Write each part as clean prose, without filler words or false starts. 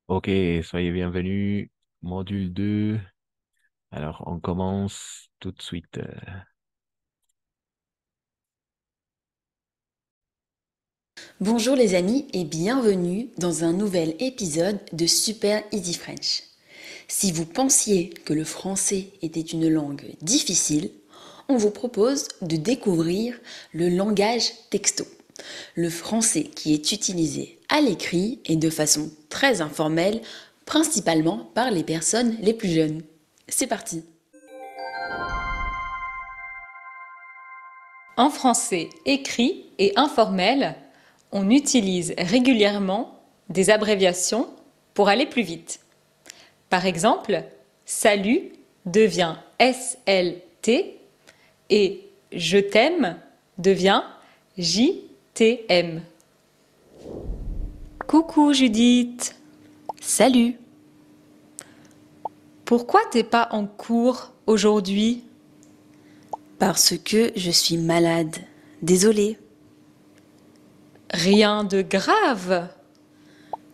Ok, soyez bienvenus. Module 2. Alors, on commence tout de suite. Bonjour les amis et bienvenue dans un nouvel épisode de Super Easy French. Si vous pensiez que le français était une langue difficile, on vous propose de découvrir le langage texto. Le français qui est utilisé à l'écrit et de façon très informelle, principalement par les personnes les plus jeunes. C'est parti! En français écrit et informel, on utilise régulièrement des abréviations pour aller plus vite. Par exemple, salut devient SLT et je t'aime devient JTM. Coucou Judith, Salut! pourquoi t'es pas en cours aujourd'hui? Parce que je suis malade. Désolée. Rien de grave.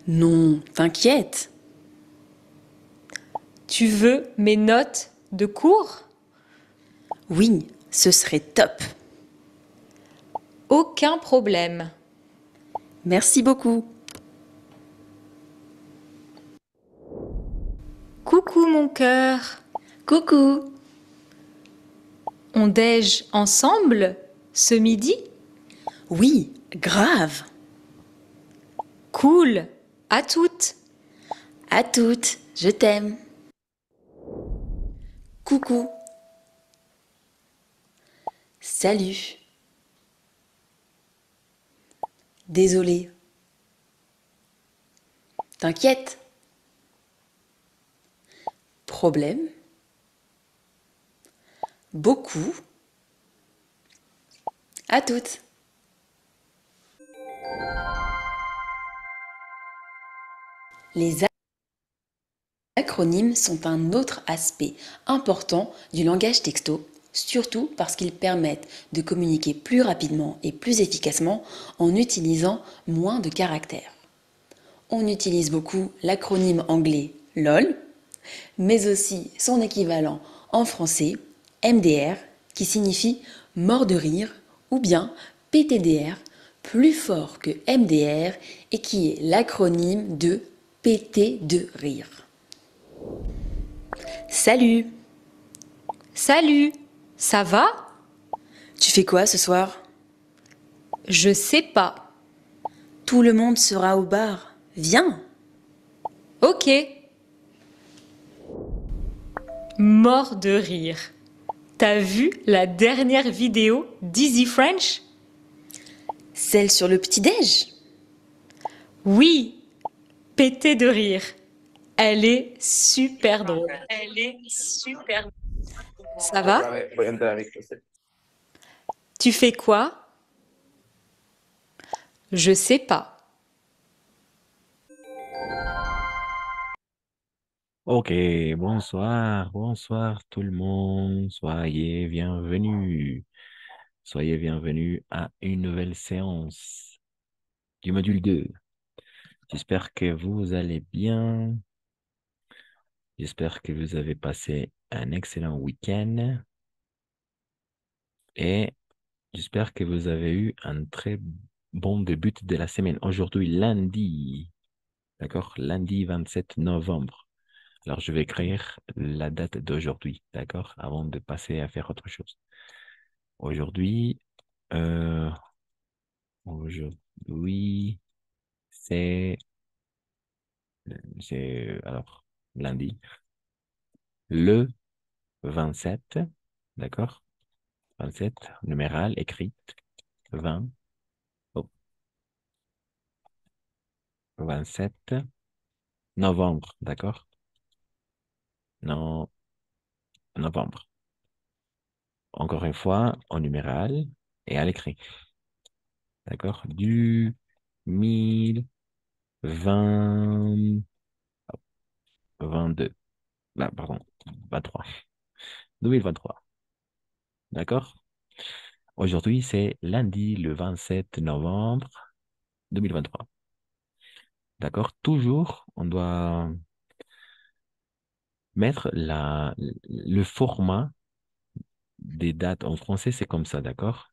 Non, t'inquiète. Tu veux mes notes de cours? Oui, ce serait top. Aucun problème. Merci beaucoup. Coucou mon cœur, Coucou. on déj ensemble ce midi? Oui, grave. Cool, à toutes. À toutes, je t'aime. Coucou. Salut. Désolée. T'inquiète. Problème. Beaucoup. À toutes. Les acronymes sont un autre aspect important du langage texto, surtout parce qu'ils permettent de communiquer plus rapidement et plus efficacement en utilisant moins de caractères. On utilise beaucoup l'acronyme anglais LOL, mais aussi son équivalent en français MDR, qui signifie mort de rire, ou bien PTDR, plus fort que MDR, et qui est l'acronyme de péter de rire. Salut! Salut, ça va? Tu fais quoi ce soir? Je sais pas. Tout le monde sera au bar. Viens! Ok. Mort de rire. T'as vu la dernière vidéo d'Easy French? Celle sur le petit-déj? Oui, pété de rire. Elle est super drôle. Ça va? Voy a entrar a mi clase. Tu fais quoi? Je sais pas. Ok, bonsoir tout le monde. Soyez bienvenus. Soyez bienvenus à une nouvelle séance du module 2. J'espère que vous allez bien. J'espère que vous avez passé un excellent week-end et j'espère que vous avez eu un très bon début de la semaine. Aujourd'hui, lundi, d'accord? Lundi 27 novembre. Alors, je vais écrire la date d'aujourd'hui, d'accord? Avant de passer à faire autre chose. Aujourd'hui, euh, aujourd'hui, c'est, alors, lundi, le 27, d'accord? 27, numéral, écrit, 20, oh, 27 novembre, d'accord? Non, novembre. Encore une fois, en numéral et à l'écrit, d'accord? Du 1020, 22, là, pardon, 23, 2023, d'accord? Aujourd'hui, c'est lundi, le 27 novembre 2023. D'accord? Toujours, on doit mettre le format des dates en français, c'est comme ça, d'accord?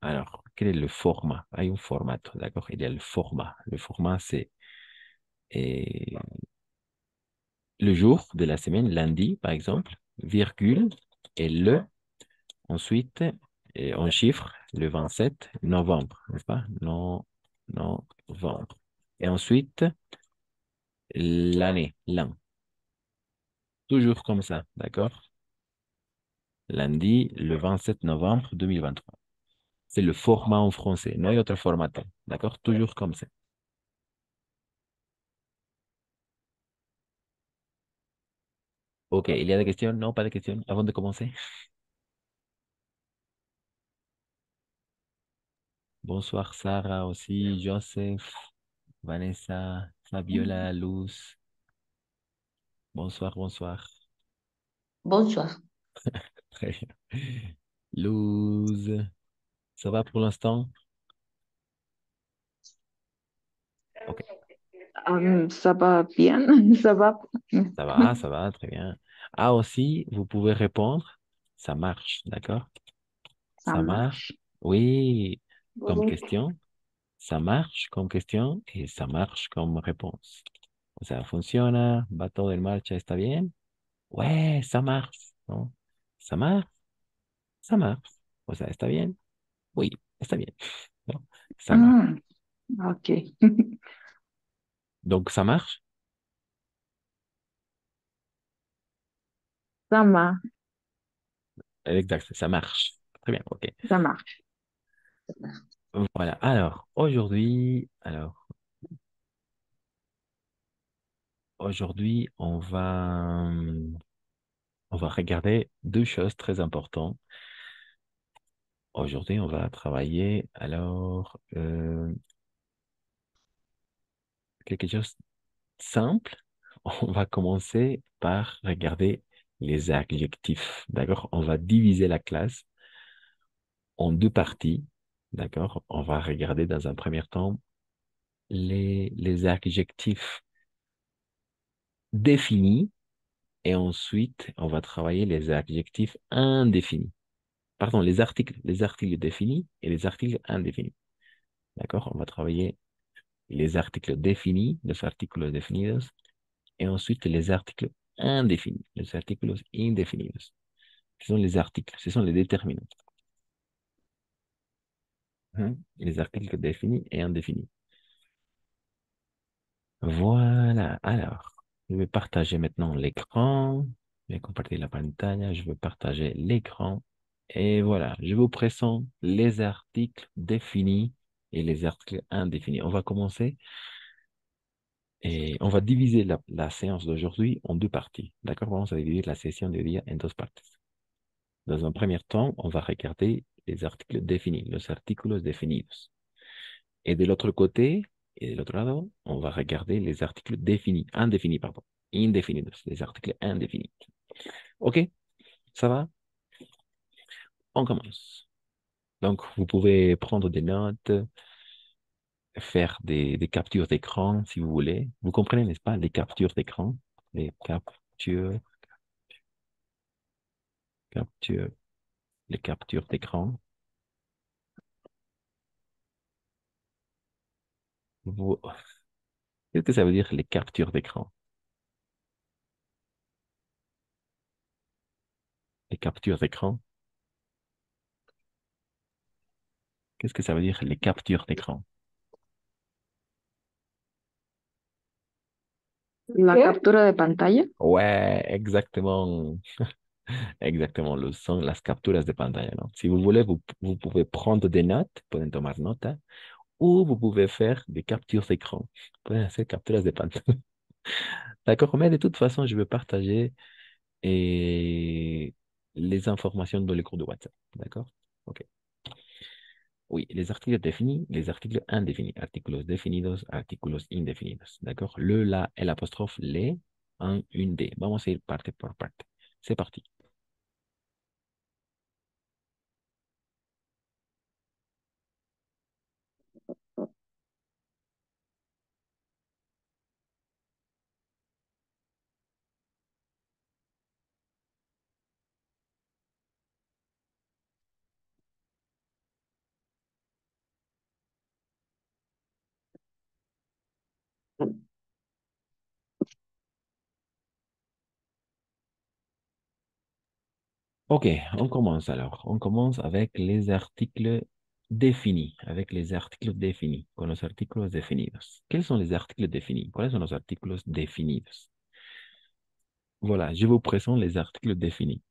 Alors, quel est le format? Il y a un format, d'accord? Il y a le format. Le format, c'est eh, le jour de la semaine, lundi, par exemple, virgule, et ensuite, et en chiffre, le 27 novembre, n'est-ce pas? Non, novembre. Et ensuite, l'an. Toujours comme ça, d'accord? Lundi, le 27 novembre 2023. C'est le format en français, non il y a autre format, d'accord? Toujours comme ça. Ok, il y a des questions? Non, pas de questions avant de commencer. Bonsoir Sarah aussi, Joseph, Vanessa, Fabiola, Luz. Bonsoir, bonsoir. Bonsoir. Très bien. Luz, ça va pour l'instant? Ok, Ça va bien, ça va. ça va, très bien. Ah aussi, vous pouvez répondre, ça marche, d'accord? Ça Ça marche. marche. Oui, comme question, ça marche comme question et ça marche comme réponse. O sea, funciona, va todo en marcha, ¿está bien? Ouais, ça marche, ¿no? Ça marche, ça marche. O sea, ¿está bien? Oui, está bien, ¿no? Ça marche. Mm, ok. Donc, ça marche? Ça marche. Exact, ça marche. Très bien, ok. Ça marche. Voilà. Aujourd'hui, on va regarder deux choses très importantes. Aujourd'hui, on va travailler quelque chose de simple. On va commencer par regarder les adjectifs. D'accord? On va diviser la classe en deux parties. D'accord? On va regarder dans un premier temps les adjectifs définis et ensuite, on va travailler les adjectifs indéfinis. Pardon, les articles définis et les articles indéfinis. D'accord? On va travailler les articles définis, les articles definidos, et ensuite les articles indéfinis, les articles indefinidos. Ce sont les articles, ce sont les déterminants. Les articles définis et indéfinis. Voilà. Alors, je vais partager maintenant l'écran. Je vais compartir la pantalla. Je vais partager l'écran. Et voilà, je vous présente les articles définis et les articles indéfinis. On va commencer et on va diviser la séance d'aujourd'hui en deux parties. D'accord? Vamos a dividir la session de día en dos partes. Dans un premier temps, on va regarder les articles définis, los artículos definidos. Et de l'autre côté, et de l'autre lado, on va regarder les articles définis, indéfinis, pardon, indefinidos, les articles indéfinis. OK? Ça va? On commence. Donc, vous pouvez prendre des notes, faire des captures d'écran si vous voulez. Vous comprenez, n'est-ce pas, les captures d'écran? Les captures, les captures d'écran. Vous- Qu'est-ce que ça veut dire, les captures d'écran? Les captures d'écran? Qu'est-ce que ça veut dire, les captures d'écran? La captura de pantalla. Ouais, exactement. Exactement, son las capturas de pantalla, ¿no? Si vous voulez, vous pouvez prendre des notes, pueden tomar nota, ou vous pouvez faire des captures d'écran. Vous pouvez hacer capturas de pantalla. D'accord, mais de toute façon, je vais partager les informations dans les cours de WhatsApp. D'accord? OK. Oui, les articles définis, les articles indéfinis. Artículos definidos, artículos indefinidos. D'accord? Le, la, el apostrophe, les, un, une, des. Vamos a ir parte por parte. C'est parti. Ok, on commence alors. On commence avec les articles définis, avec les articles définis, con los artículos definidos. ¿Quels sont les articles définis? ¿Cuáles son los artículos definidos? Voilà, je vous présente les articles définis.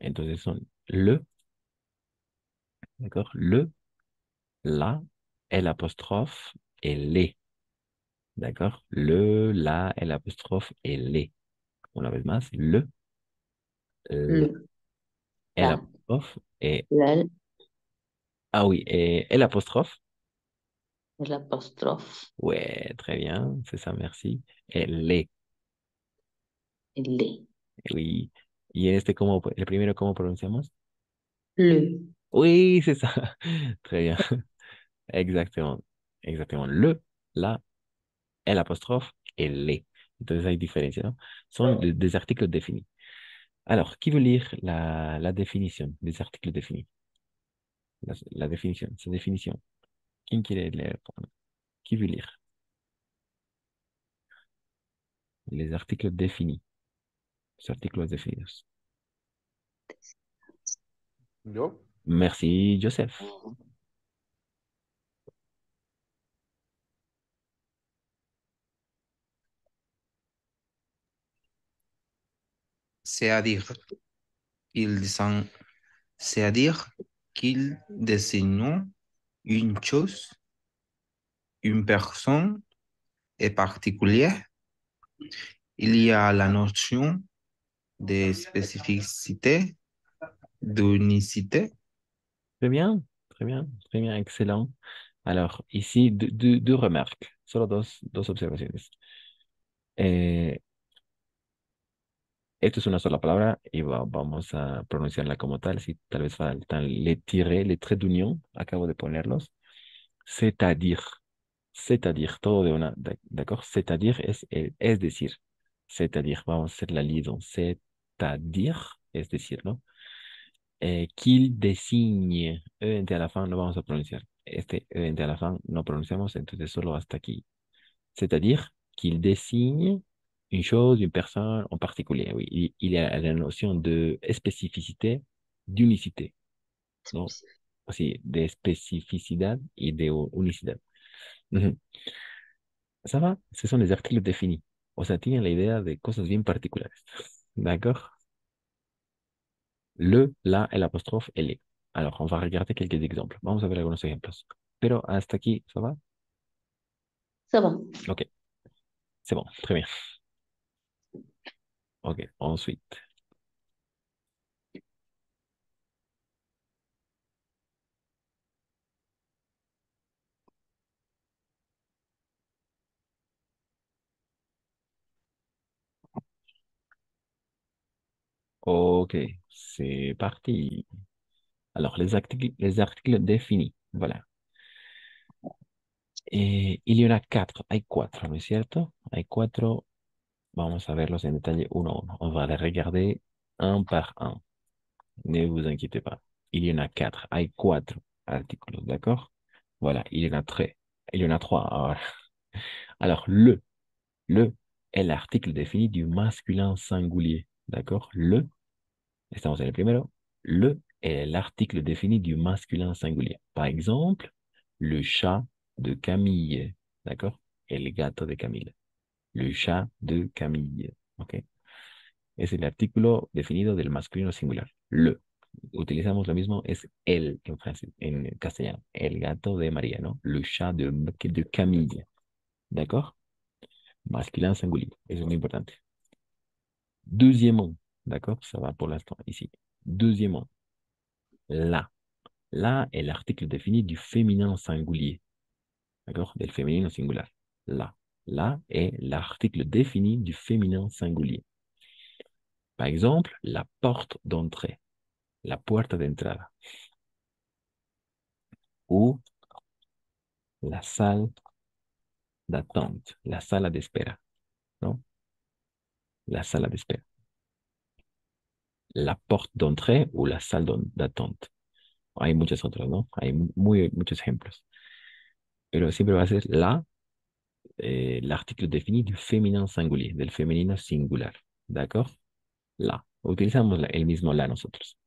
Entonces son le, d'accord? Le, la, el apostrophe et les, d'accord? Le, la, el apostrophe et les. Una vez más, la, Le, el la, apostrophe et, la, ah oui, et el apostrophe. l'apostrophe, Ouais, très bien, c'est ça, merci. Et les, et les. oui. Y en este, ¿cómo, el primero, cómo pronunciamos? Le, Oui, c'est ça. Très bien. Exactement. Exactement. Le, la, el apostrophe et les. Entonces hay diferencia, ¿no? Son des articles définis. Alors, qui veut lire la définition des articles définis? La définition, sa définition. Qui quiere leer? Qui veut lire? Les articles définis. Les articles définis. Yo, Merci, Joseph. C'est-à-dire, ils sont, c'est-à-dire qu'ils désignent une chose, une personne est particulière. Il y a la notion de spécificité, d'unicité. Très bien, très bien, très bien, excellent. Alors, ici, deux remarques, solo dos observaciones. Eh, esto es una sola palabra y vamos a pronunciarla como tal. Si tal vez faltan les traits d'union, acabo de ponerlos. C'est-à-dire, c'est-à-dire, todo de una, d'accord? C'est-à-dire es decir, c'est-à-dire, vamos a hacer la liaison. C'est-à-dire, es decir, ¿no? Qu'il désigne, ente a la fin no vamos a pronunciar. Este ente a la fin no pronunciamos, entonces solo hasta aquí. C'est-à-dire qu'il désigne une chose, une personne en particulier. Oui, il y a la notion de spécificité, d'unicité, ¿no? Sí, de especificidad y de unicidad. Ujú. Ça va? Ce sont les articles définis. O sea, tienen la idea de cosas bien particulares. D'accord? Le, la, el apóstrofe, el e. Alors, on va regarder quelques exemples. Vamos a ver algunos ejemplos. Pero hasta aquí, ¿ça va? Ça va. Ok, c'est bon, très bien. Ok, ensuite. Ok, c'est parti. Alors, les articles définis. Voilà. Il y en a quatre. Hay cuatro, ¿no es cierto? Hay cuatro. Vamos a verlos en detalle uno a uno. On va les regarder un par un. Ne vous inquiétez pas. Il y en a quatre. Hay cuatro artículos, ¿d'accord? Voilà, il y en a tres. Il y en a trois. Alors, le est l'article défini du masculin singulier, ¿d'accord? Le, estamos en el primero. Le est l'article défini du masculin singulier. Par exemple, le chat de Camille, ¿d'accord? El gato de Camille. Le chat de Camille, ¿ok? Es el artículo definido del masculino singular. Le. Utilizamos lo mismo, es el en francés, en castellano. El gato de María, ¿no? Le chat de Camille. ¿D'accord? Masculin singulier. Eso es muy importante. Deuxièmement, d'accord? Ça va pour l'instant ici. Deuxièmement, la. La est l'article défini du féminin singulier. D'accord? Del féminin singular. La. La est l'article défini du féminin singulier. Par exemple, la porte d'entrée. La puerta de entrada. Ou la salle d'attente. La sala de espera. ¿No? La sala de espera. La porte d'entrée ou la salle d'attente. Hay muchas otras, ¿no? Hay muchos ejemplos. Pero siempre va a ser l'article défini du féminin singulier, del femenino singular. ¿D'accord? La. Utilizamos el mismo la nosotros.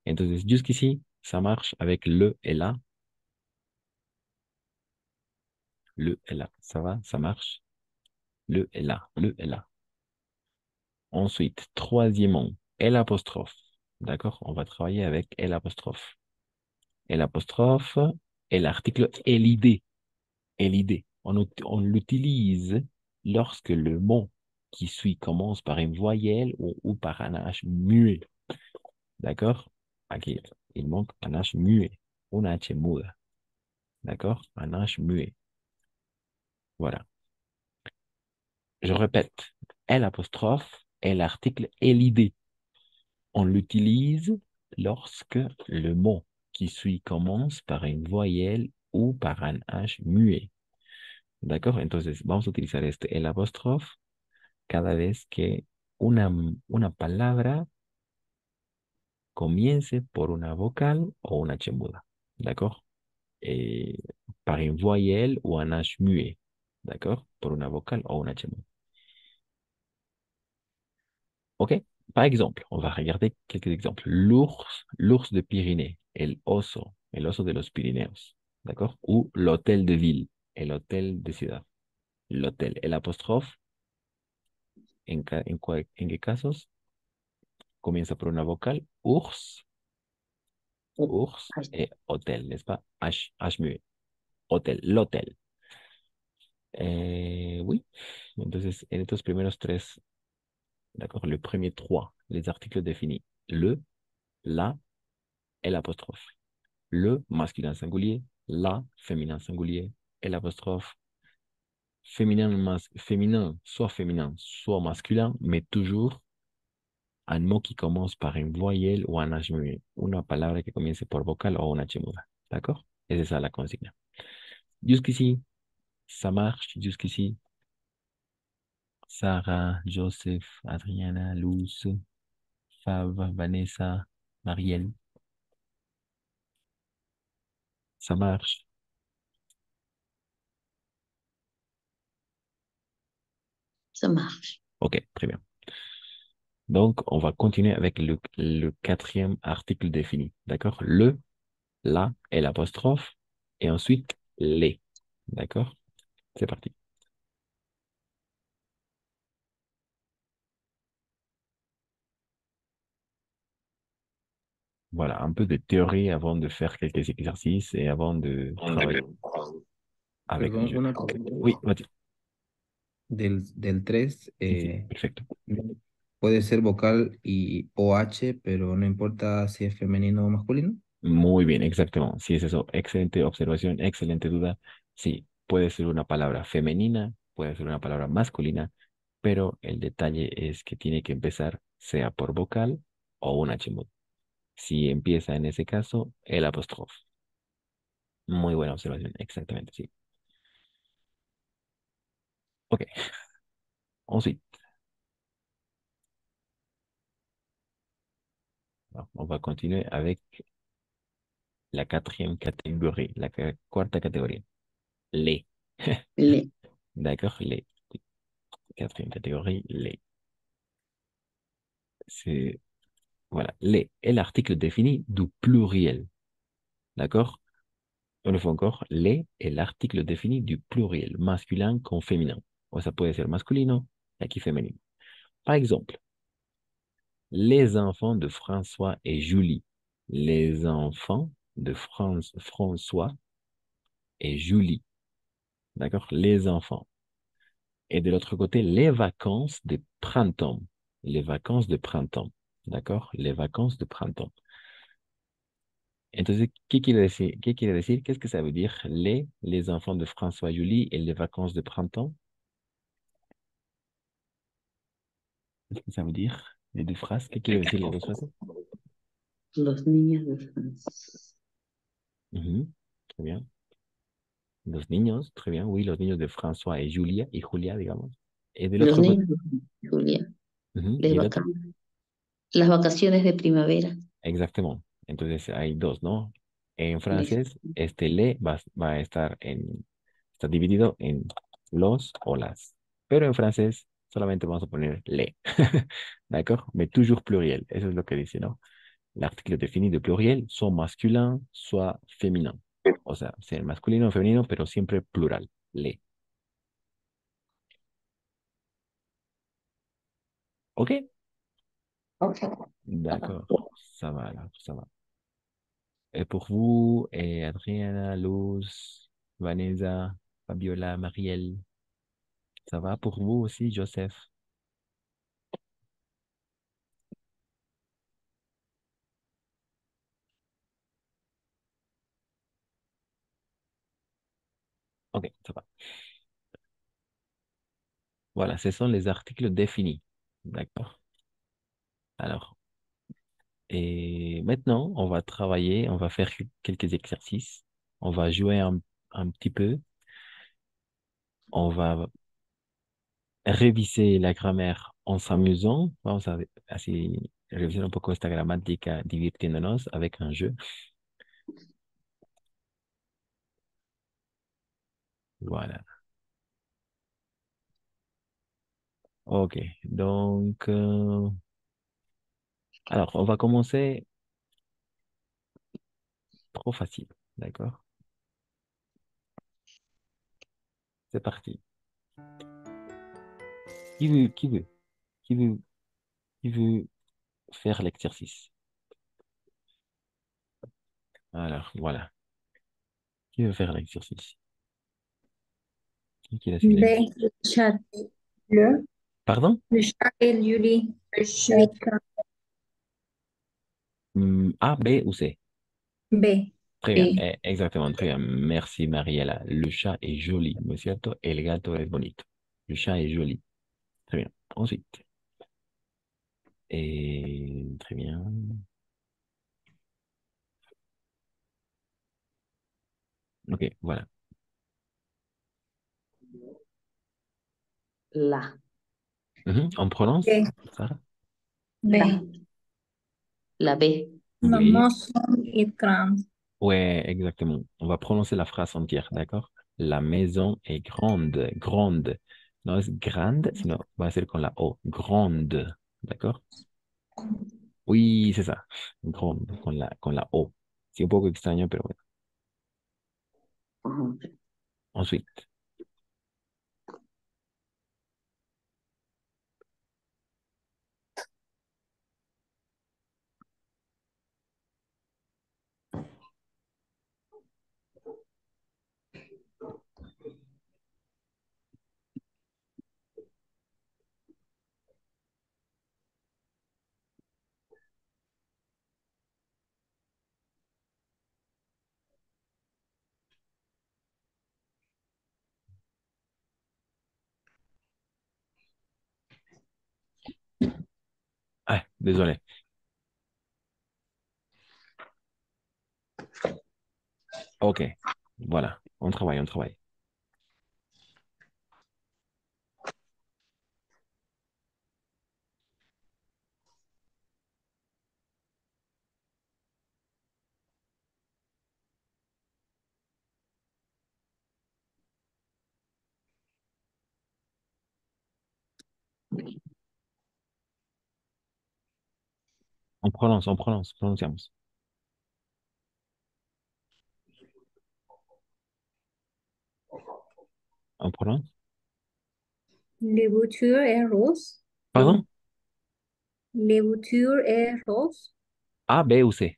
Entonces, jusqu'ici, ça marche avec le et la. Le et la. Ça va? Ça marche? Le et la. Le et la. Ensuite, troisièmement, L apostrophe. D'accord? On va travailler avec L apostrophe. L apostrophe et l'article LID. LID. On l'utilise lorsque le mot qui suit commence par une voyelle ou par un H muet. D'accord? Aquí, il manque un H muet. Una H muda. D'accord? Un H muet. Voilà. Je répète. L apostrophe est l'article LID. On l'utilise lorsque le mot qui suit commence par une voyelle ou par un H muet. ¿D'accord? Entonces, vamos a utilizar este el apóstrofe cada vez que una palabra comience por una vocal o una H muda. ¿D'accord? Et par une voyelle ou un H muet. ¿D'accord? Por una vocal o una H muda. OK? Par exemple, on va regarder quelques exemples. L'ours de Pyrénées, el oso de los Pirineos, ¿d'accord? Ou l'hôtel de ville, el hôtel de ciudad. L'hôtel, el apóstrofe, ¿en qué casos? Comienza por una vocal, ours et hôtel, n'est-ce pas? H muet, hôtel, l'hôtel. Oui, entonces en estos primeros tres, d'accord, le premier trois, les articles définis, le, la, et l'apostrophe. Le masculin singulier, la féminin singulier, et l'apostrophe féminin, soit masculin, mais toujours un mot qui commence par une voyelle ou un H muet, una palabra que comience por vocal o una H muda. D'accord? Et c'est ça la consigne. Jusqu'ici, ça marche. Jusqu'ici, Sarah, Joseph, Adriana, Luz, Fav, Vanessa, Marielle. Ça marche. Ça marche. OK, très bien. Donc, on va continuer avec le quatrième article défini. D'accord? Le, la et l'apostrophe. Et ensuite, les. D'accord? C'est parti. Voilà, un peu de théorie avant de faire quelques exercices et avant de travailler avec un Perdón, jeu. una pregunta. Oui, vas-y. Del 3 Sí, sí, perfecto. puede ser vocal y OH, pero no importa si es femenino o masculino. Muy bien, exactamente. Sí, es eso. Excelente observación, excelente duda. Sí, puede ser una palabra femenina, puede ser una palabra masculina, pero el detalle es que tiene que empezar sea por vocal o una H muda. Si empieza en ese caso, el apóstrofe. Muy buena observación, exactamente, sí. Ok, ensuite, on va continuer avec la quatrième catégorie, cuarta catégorie. Les. Les. D'accord, les. Quatrième catégorie, les. C'est, voilà, les est l'article défini du pluriel. D'accord? Une fois encore, les est l'article défini du pluriel, masculin con féminin. O ça peut être masculino y aquí féminin. Par exemple, les enfants de François et Julie. Les enfants de François et Julie. D'accord? Les enfants. Et de l'autre côté, les vacances de printemps. Les vacances de printemps. D'accord? Les vacances de printemps. Entonces, ¿qué quiere decir? ¿Qué quiere decir? Qu'est-ce que ça veut dire? Les enfants de François et Julie et les vacances de printemps? Qu'est-ce que ça veut dire? Les deux phrases? ¿Qué quiere decir les deux phrases? Los niños de Francia. Très bien. Los niños, très bien. Oui, los niños de François y Julia, digamos. Et de Los l'autre côté, niños de Julia. y el otro, Las vacaciones de primavera. exactement. Entonces hay dos, ¿no? En Les. francés, este le va a estar está dividido en los o las. Pero en francés solamente vamos a poner le. ¿D'accord? Mais toujours pluriel. Eso es lo que dice, ¿no? L'article défini de pluriel, soit masculin, soit féminin. O sea, ser masculino o femenino, pero siempre plural. Les. OK? Ok. D'accord. Ça va alors, ça va. Et pour vous, et Adriana, Luz, Vanessa, Fabiola, Marielle, ça va pour vous aussi, Joseph? OK, ça va. Voilà, ce sont les articles définis. D'accord. Alors, et maintenant, on va travailler, on va faire quelques exercices. On va jouer un petit peu. On va réviser la grammaire en s'amusant. Vamos a así revisar un poco esta gramática divirtiéndonos avec un jeu. Voilà. OK. Donc, alors, on va commencer trop facile. D'accord? C'est parti. Qui veut, qui veut, qui veut, qui veut faire l'exercice? Alors, voilà. Qui veut faire l'exercice? Qui a B, silencieux? le chat. Le, Pardon? le chat et Julie. Le chat. A, B ou C? B. Très bien. B. Exactement. Très bien. Merci, Mariela. Le chat est joli, ¿no es cierto? El gato es bonito. Le chat est joli. Très bien. Ensuite. Très bien. OK, voilà. La. On prononce, B. Sarah? La. B. La B. Oui. Maman son écran. Ouais, exactement. On va prononcer la phrase entière, d'accord? La maison est grande, grande. No es grande, sino va a ser con la O. Grande, d'accord? Oui, c'est ça. Grande, con la O. Sí, un poco extraño, pero bueno. Ajá. Ensuite, ah, désolé. OK, voilà. On travaille, on travaille. On prononce, pronunciamos. On prononce? Les voitures est rose. Pardon? Les voitures est rose. A, B ou C?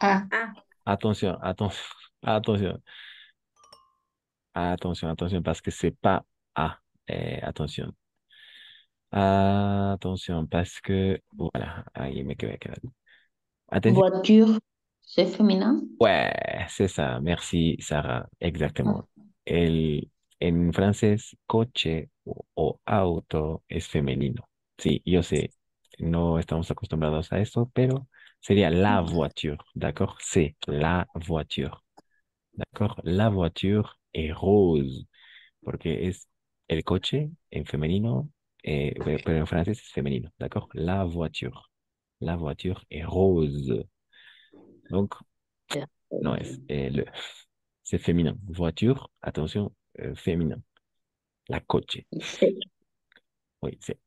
A. A. Attention, attention, attention, attention, attention, parce que c'est pas A. Attention. Attention, parce que, voilà, ahí me quedé quedado. Attention. Voiture, c'est féminin. Ouais, c'est ça. Merci, Sarah. Ah, Exactement. En francés, coche o auto es femenino. Sí, yo sé, no estamos acostumbrados a eso, pero sería la voiture, ¿d'accord? C'est la voiture, ¿d'accord? La voiture est rose, porque es el coche en femenino, pero en francés es femenino, ¿d'accord? La voiture. La voiture est rose. Donc, ya. no es c'est féminin. Voiture, attention, féminin. La coche. Sí, Oui, c'est.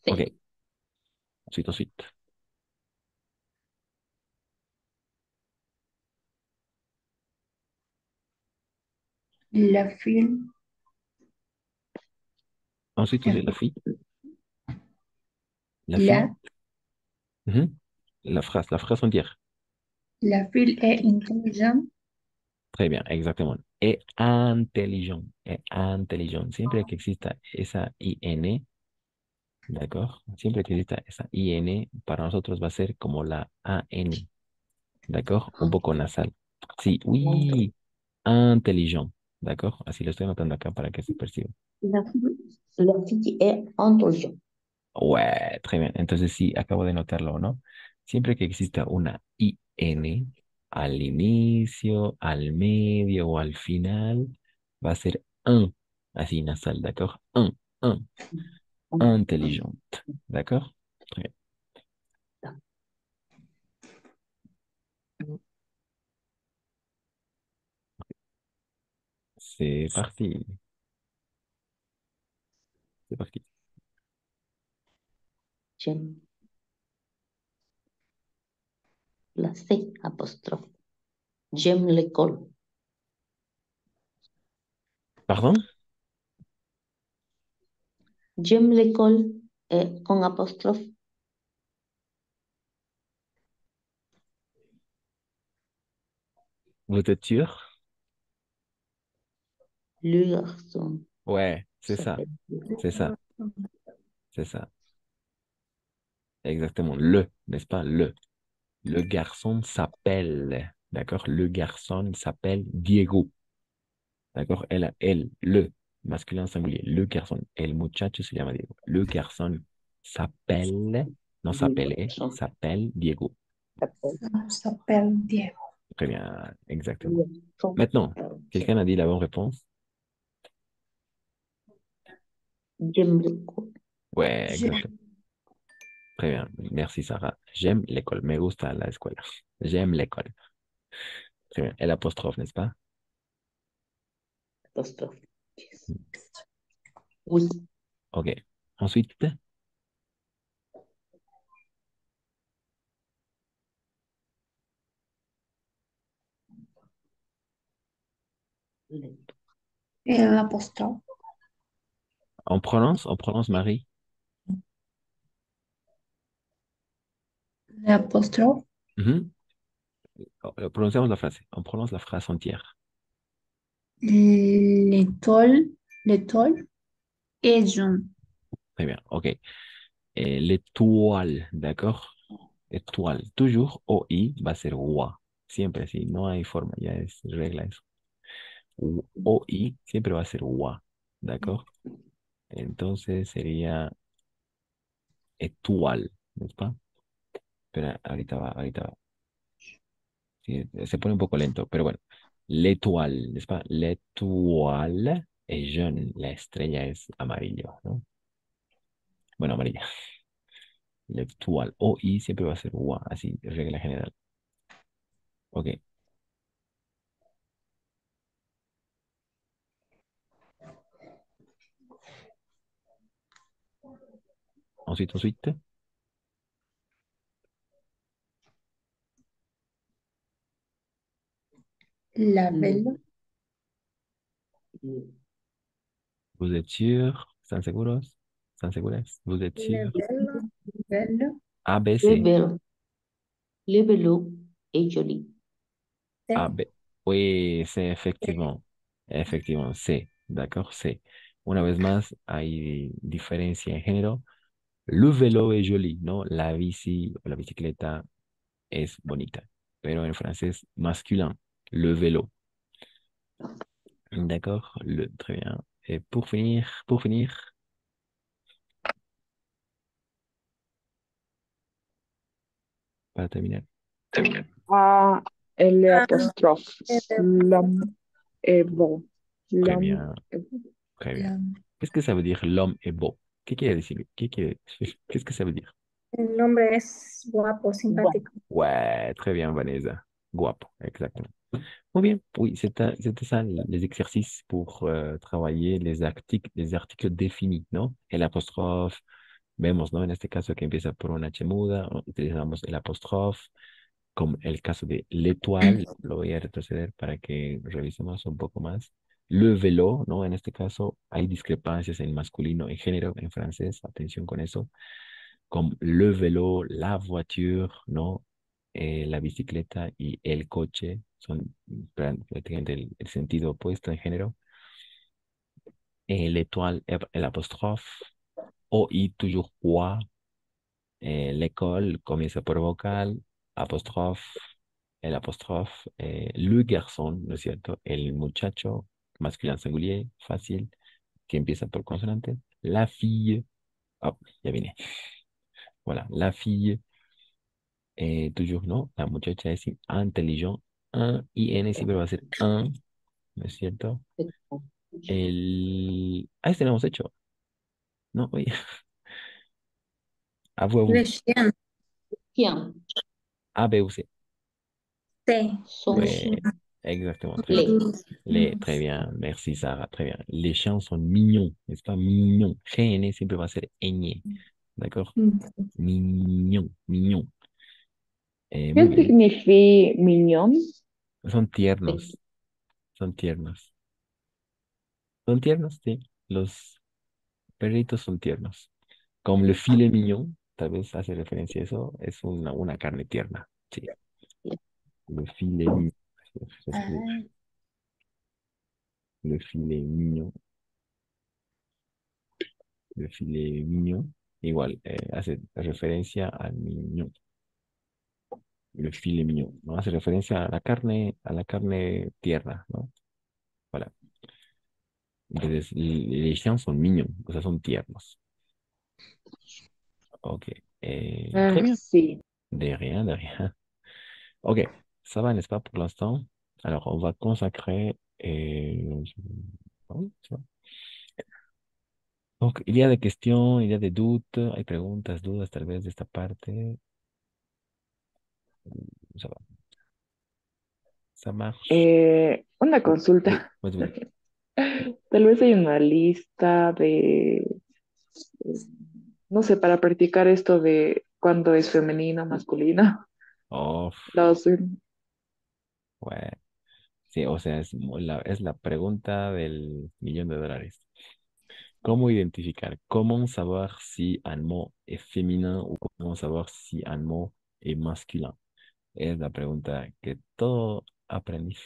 OK. sí. Ensuite, ensuite. La fille. Ensuite, vous avez la fille. La fille. La, Mhm. La phrase entière. la fille est intelligente. Très bien, exactement. Es intelligent. Es intelligent. Siempre que exista esa IN, ¿d'accord? Siempre que exista esa IN, para nosotros va a ser como la AN, ¿d'accord? Un poco nasal. Sí, oui, intelligent, ¿d'accord? Así lo estoy notando acá para que se perciba. La fille est intelligente. Ouais, très bien. Entonces sí, acabo de notarlo, ¿no? Siempre que exista una IN al inicio, al medio o al final, va a ser un, así nasal, ¿d'accord? Un, intelligent, ¿d'accord? Très bien. C'est parti, c'est parti. J'aime la C apostrophe. J'aime l'école. Pardon? J'aime l'école con apostrophe. Vous êtes sûr? Le garçon Ouais, s'appelle. c'est ça, c'est ça. Exactement, le, n'est-ce pas? Le garçon s'appelle, d'accord? Le garçon s'appelle Diego. D'accord? Le masculin singulier, le garçon. El muchacho se llama Diego. Le garçon s'appelle, non Le s'appelait, garçon s'appelle Diego. s'appelle. S'appelle Diego. Très bien, exactement. Le garçon Maintenant, s'appelle. quelqu'un a dit la bonne réponse? J'aime l'école. Ouais, Je- exactement. Très bien. Merci, Sarah. J'aime l'école. Me gusta la escuela. J'aime l'école. Très bien. El apostrophe, n'est-ce pas? Apostrophe. Yes. Oui. OK. Ensuite, Le- L'apostrophe. on prononce Marie. L'apostrophe. Mhm. Prononcemos la frase. On prononce la phrase entière. L'étoile. L'étoile est jaune. Très bien. OK. Et l'étoile, d'accord? Étoile. Toujours OI va a ser WA. Siempre así. No hay forma. Ya es regla eso. OI siempre va a ser WA. ¿D'accord? Entonces sería étoile, ¿n'est-ce pas? Pero ahorita va, ahorita va. Sí, se pone un poco lento, pero bueno. L'étoile, ¿n'est-ce pas? L'étoile es jaune. La estrella es amarillo, ¿no? Bueno, amarilla. L'étoile. OI siempre va a ser WA. Así, regla general. Ok. Ensuite. La le- belle. le- ¿Vous êtes sûr? ¿Están seguros? ¿Están seguras? ¿Vous êtes Le sûr? belle. Belle. A, B, Le C. vélo. Le vélo est joli. A, B. Oui, c'est effectivement. Effectivement, C. D'accord, C. Una vez más, hay diferencia en género. Le vélo es joli, ¿no? La bici o la bicicleta es bonita. Pero en francés, masculin. Le vélo. D'accord, très bien. Et pour finir, para terminar. Ah, L Ah, apostrophe. L'homme est beau. Très L'homme bien, est beau. très bien. la- Qu'est-ce que ça veut dire l'homme est beau? ¿Qué quiere decir? Qu'est-ce que ça veut dire? El nombre es guapo, simpático. Ouais, très bien, Vanessa. Guapo, exactement. Muy bien, oui, c'était ça les exercices pour travailler les articles définis, ¿no? El apóstrofe, vemos, ¿no? En este caso que empieza por una H muda, utilizamos el apóstrofe, como el caso de l'étoile, lo voy a retroceder para que revisemos un poco más. Le vélo, ¿no? En este caso hay discrepancias en masculino, en género, en francés, atención con eso, como le vélo, la voiture, ¿no? La bicicleta y el coche son prácticamente el sentido opuesto en género. L'étoile, el apóstrofe, o y toujours quoi. L'école comienza por vocal, apóstrofe, el apóstrofe, le garçon, ¿no es cierto? El muchacho, masculin singulier, fácil, que empieza por consonante. La fille, oh, ya viene. Voilà, la fille, toujours no, la muchacha es intelligent, un, IN siempre va a ser un, ¿no es cierto? Este lo hemos hecho, ¿no? Oye, à vous, à vous. Le chien, Chien, A, B, U, C. T, son le Ouais, chien. exactement, très bien. les. Très bien, merci Sarah, très bien. Les chiens sont mignons, n'est-ce pas? Mignons. Gene siempre va a ser ñ, ¿d'accord? Mignon, mignon. Muy ¿Qué bien. significa mignon? Son tiernos, son tiernos. Son tiernos, sí. Los perritos son tiernos. Como le filet mignon, tal vez hace referencia a eso, es una carne tierna. Sí, le filet mignon. Se escribe Ah, le filet mignon, le filet mignon. Igual, hace referencia al mignon. Le filet mignon, ¿no? Hace referencia a la carne tierna, ¿no? Voilà. Entonces, les chiens son mignons, o sea, son tiernos. Ok. Très bien. Sí. De rien, de rien. Ok. Ça va, n'est-ce pas, pour l'instant? Alors, on va consacrer. Oui, ça va. Donc, il y a des questions, il y a des doutes, hay preguntas, dudas, tal vez de esta parte. Ça va. Ça marche. Una Oui, consulta. vas-y. Tal vez hay una lista de, no sé, para practicar esto de cuándo es femenino, masculino. Oh, Los, ouais. Sí, o sea, es la pregunta del millón de dólares. ¿Cómo identificar? ¿Cómo saber si un mot es féminin o cómo saber si un mot es masculin? Es la pregunta que todo aprendiz,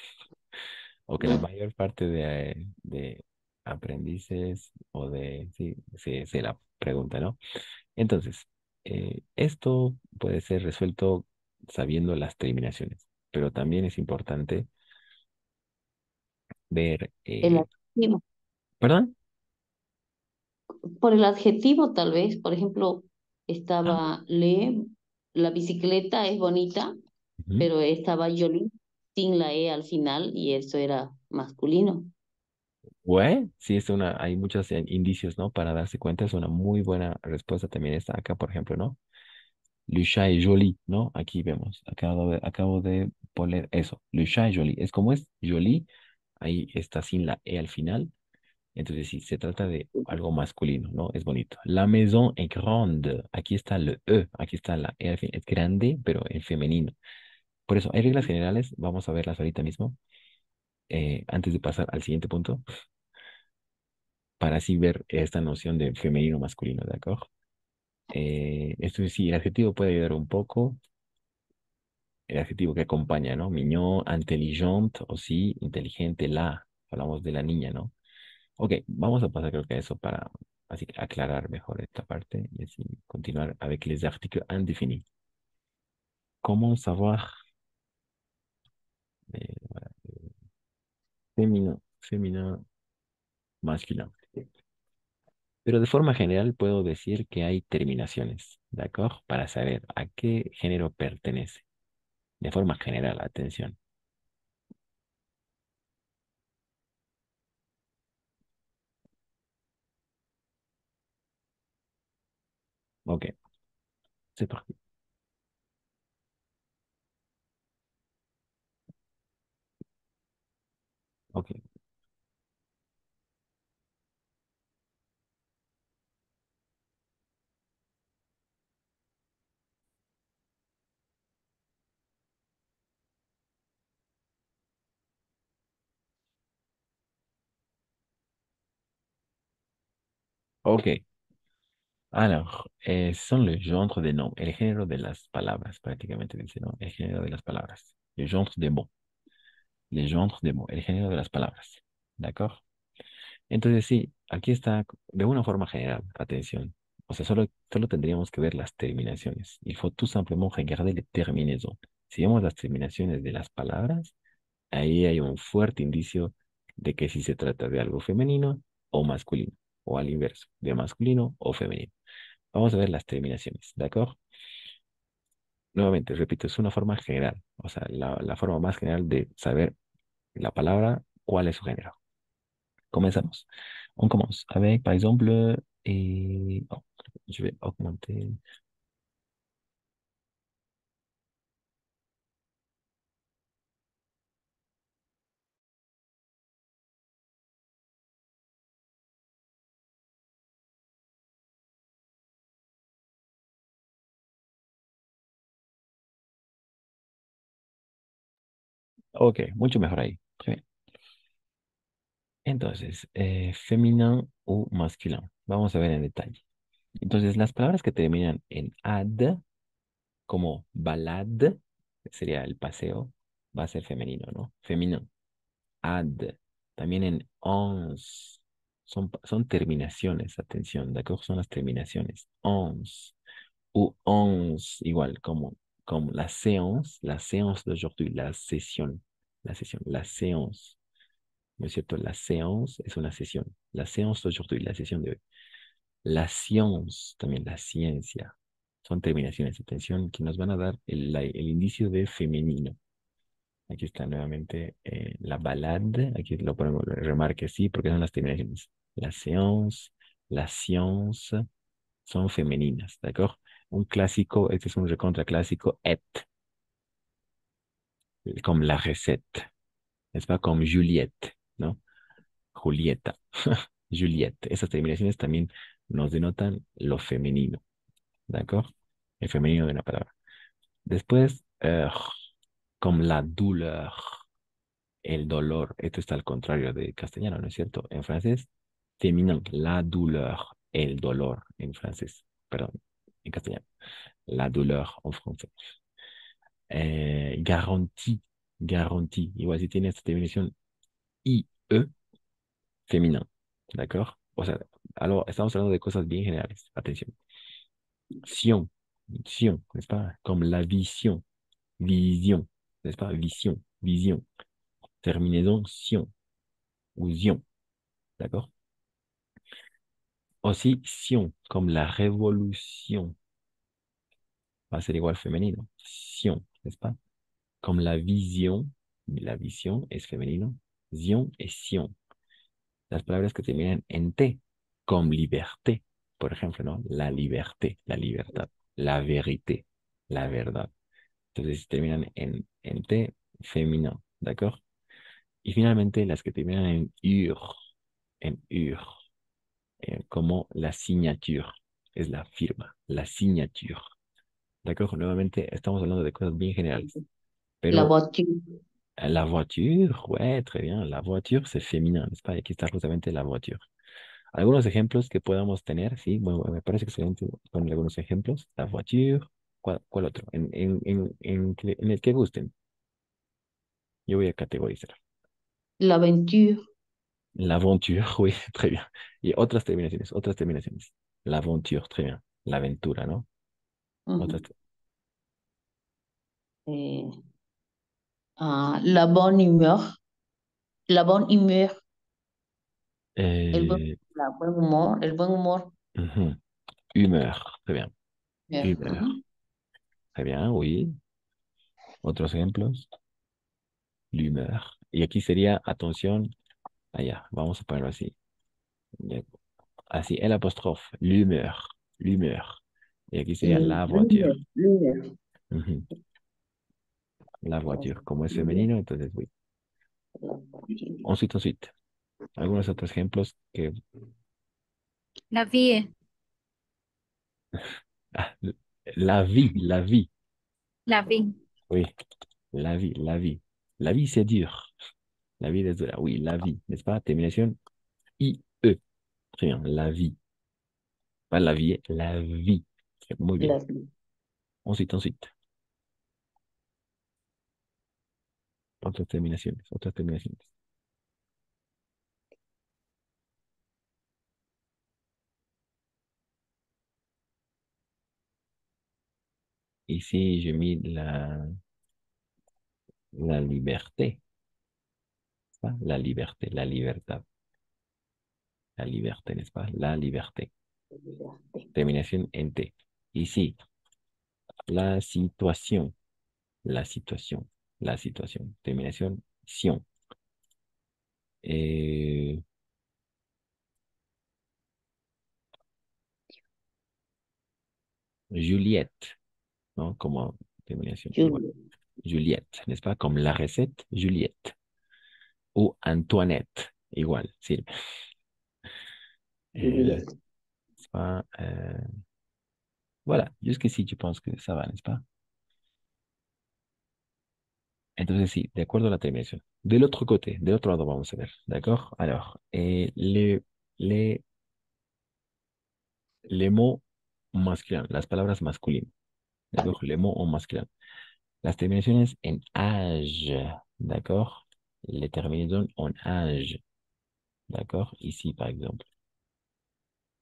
o que la mayor parte de aprendices o de, sí, se la pregunta, ¿no? Entonces, esto puede ser resuelto sabiendo las terminaciones, pero también es importante ver, El adjetivo. ¿perdón? Por el adjetivo, tal vez, por ejemplo, Ah, estaba la bicicleta es bonita, ujú. pero estaba Jolie sin la E al final y eso era masculino. Güey, sí, hay muchos indicios, ¿no? Para darse cuenta, es una muy buena respuesta también está acá, por ejemplo, ¿no? Le chat est joli, ¿no? Aquí vemos, acabo de poner eso, le chat est joli. Es como es joli, ahí está sin la E al final, entonces sí, se trata de algo masculino, ¿no? Es bonito. La maison est grande, aquí está el E, aquí está la E al fin, es grande, pero en femenino. Por eso, hay reglas generales, vamos a verlas ahorita mismo, antes de pasar al siguiente punto, para así ver esta noción de femenino masculino, ¿de acuerdo? Esto sí, el adjetivo puede ayudar un poco, el adjetivo que acompaña, ¿no? Mignon, intelligent, o sí, inteligente, la, hablamos de la niña, ¿no? Ok, vamos a pasar creo que a eso para así aclarar mejor esta parte y así continuar avec les articles indéfinis. Comment savoir voilà, féminin, féminin, masculin? Pero de forma general puedo decir que hay terminaciones, ¿de acuerdo? Para saber a qué género pertenece. De forma general, atención. Ok, c'est parti. Ok. Ok. Alors, son le genre des noms, el género de las palabras, prácticamente dice, ¿no? El género de las palabras. Le genre des mots. Le genre des mots, el género de las palabras. ¿D'accord? Entonces, sí, aquí está de una forma general, atención. O sea, solo tendríamos que ver las terminaciones. Il faut tout simplement regarder les terminaisons. Si vemos las terminaciones de las palabras, ahí hay un fuerte indicio de que si se trata de algo femenino o masculino, o al inverso, de masculino o femenino. Vamos a ver las terminaciones, ¿de acuerdo? Nuevamente, repito, es una forma general, o sea, la forma más general de saber la palabra, cuál es su género. Comenzamos. On commence avec, par exemple, oh, je vais augmenter. Ok, mucho mejor ahí. Très bien. Entonces, féminin o masculin. Vamos a ver en detalle. Entonces, las palabras que terminan en ad, como balade, sería el paseo, va a ser femenino, ¿no? Femenino. Ad. También en ons. Son terminaciones, atención, ¿de acuerdo? Son las terminaciones. Ons. Ou ons, igual, como la séance d'aujourd'hui, la séance. ¿No es cierto? La séance es una sesión. La séance d'aujourd'hui, la sesión de hoy. La science, también la ciencia. Son terminaciones, atención, que nos van a dar el indicio de femenino. Aquí está nuevamente la balade. Aquí lo ponemos, remarque sí, porque son las terminaciones. La séance, la science, son femeninas, ¿de acuerdo? Un clásico, este es un recontra clásico, et, como la recette, es pas como Juliette, ¿no? Julieta, Juliette. Esas terminaciones también nos denotan lo femenino, ¿de acuerdo? El femenino de una palabra. Después, como la douleur, el dolor. Esto está al contrario de castellano, ¿no es cierto? En francés, féminin, la douleur, el dolor en francés, perdón, en castellano. La douleur en français. Garantie, garantie. Igual si tiene esta terminación IE, féminin. ¿De acuerdo? O sea, estamos hablando de cosas bien generales. Atención. Sion, sion, n'est-ce pas? Comme la vision, vision, n'est-ce pas? Vision, vision. Terminaison sion ou zion. ¿De acuerdo? Aussi, sion, comme la révolution. Va a ser igual femenino. Sion, n'est-ce pas? Comme la visión es femenino. Zion es sion. Las palabras que terminan en T, como liberté, por ejemplo, ¿no? La liberté, la libertad, la vérité, la verdad. Entonces, si terminan en T, femenino, ¿de acuerdo? Y finalmente, las que terminan en ur, como la signature, es la firma, la signature. ¿De acuerdo? Nuevamente, estamos hablando de cosas bien generales, La pero voiture. la voiture, ouais, très bien, la voiture, c'est féminin, n'est-ce pas? Y aquí está justamente la voiture. Algunos ejemplos que podamos tener, sí, bueno, me parece excelente poner algunos ejemplos. La voiture, ¿cuál otro? En el que gusten, yo voy a categorizar. L'aventure. L'aventure, oui, très bien. Y otras terminaciones, otras terminaciones. L'aventure, très bien. La aventura, ¿no? Otras, Ujú. La bonne humeur. La bonne humeur. eh, La buen humor. El buen humor. ujú. Humeur, très bien. Humeur, Ujú. très bien, oui. Otros ejemplos. L'humeur. Y aquí sería, atención, allá, vamos a ponerlo así. Ya, así, el apóstrofe, l'humeur, l'humeur. Y aquí sería la voiture. L'humeur. Ujú. La La voiture, como es humeur. femenino, entonces, oui. La voiture. Ensuite, ensuite. Algunos otros ejemplos que... La vie. Ah, la vie, la vie. La vie. Oui, la vie, la vie. La vie, c'est dur. La vie es dura. Oui, la vie, n'est-ce pas? Terminación I-E. Très bien, la vie. Pas la vie, la vie. Muy bien. La vie. Ensuite, ensuite. Otras terminaciones, otras terminaciones. Ici, j'ai mis la liberté. ¿Pas? La liberté, la libertad. La liberté, n'est-ce pas? La liberté. Terminación en T. Ici, la situación. La situación. La situación. Terminación sion. Eh, Juliette, ¿no? Como terminación igual. Julia. Juliette, n'est-ce pas? Comme la recette, Juliette. Ou Antoinette, igual, sirve. Juliet. C'est pas, voilà, jusqu'ici, je pense que ça va, n'est-ce pas? Entonces, sí, de acuerdo a la terminación. Del otro côté, del otro lado, vamos a ver, ¿d'accord? Alors, les mots masculins, las palabras masculinas, ¿d'accord? Les mots en masculin. Las terminaciones en âge, ¿d'accord? Les terminaisons en âge, d'accord? Ici, par exemple.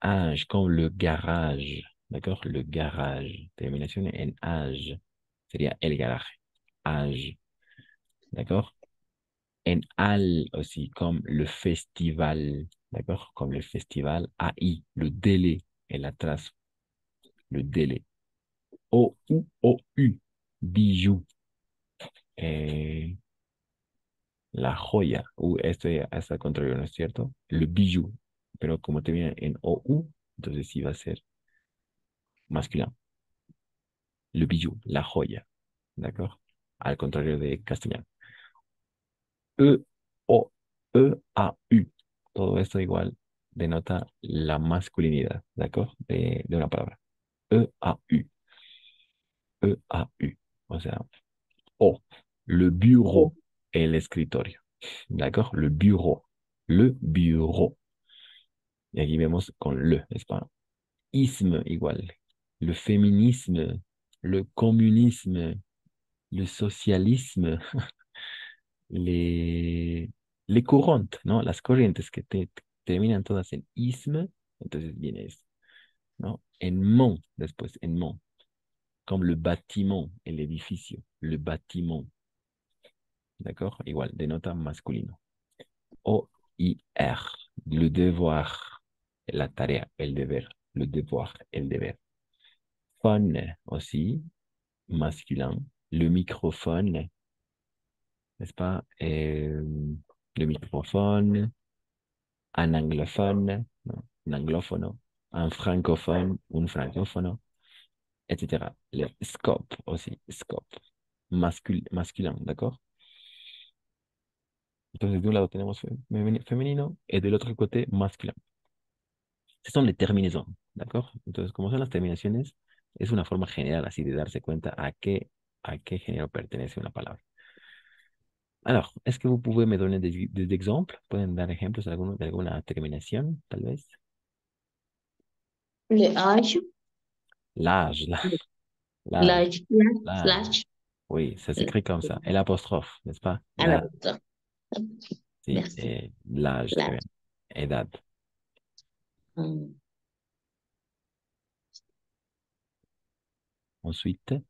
Âge, comme le garage, d'accord? Le garage. Terminación en âge. Sería el garaje. Âge, d'accord? En al aussi, comme le festival, d'accord? Comme le festival. AI, le délai et la trace, le délai. O-U, bijou. La joya. Esto ya está al contrario, ¿no es cierto? Le bijou. Pero como termina en OU, entonces sí va a ser masculino. Le bijou, la joya. ¿D'accord? Al contrario de castellano. E-O, E-A-U. Todo esto igual denota la masculinidad, ¿d'accord? De una palabra. E-A-U. E-A-U. O sea, O. Le bureau, el escritorio. ¿D'accord? Le bureau. Le bureau. Y aquí vemos con le, n'est-ce pas? Isme igual. Le féminisme, le communisme, le socialisme, les, les courantes, ¿no? Las corrientes que terminan todas en isme, entonces viene esto, ¿no? En mon, después, en mon, comme le bâtiment, el edificio, le bâtiment, ¿d'accord? Igual, denota masculino. O-I-R, le devoir, la tarea, el deber, le devoir, el deber. Phone aussi, masculin. Le microphone, n'est-ce pas? Le microphone, un anglophone, non, un anglophone, un francophone, un francófono, etc. Le scope aussi, scope, masculin, ¿d'accord? Entonces, de un lado tenemos femenino y del otro côté masculin. Ce sont les terminaisons, ¿d'accord? Entonces, como son las terminaciones, es una forma general así de darse cuenta a qué género pertenece una palabra. Alors, est-ce que vous pouvez me donner des exemples? ¿Pueden dar ejemplos de alguna terminación, tal vez? Le âge. L'âge, l'âge, L'âge. l'âge. L'âge. Oui, ça s'écrit comme ça. Et l'apostrophe, n'est-ce pas? À la La, boutique. si, Merci. l'âge, très bien. L'âge. Edad. Hum. Ensuite,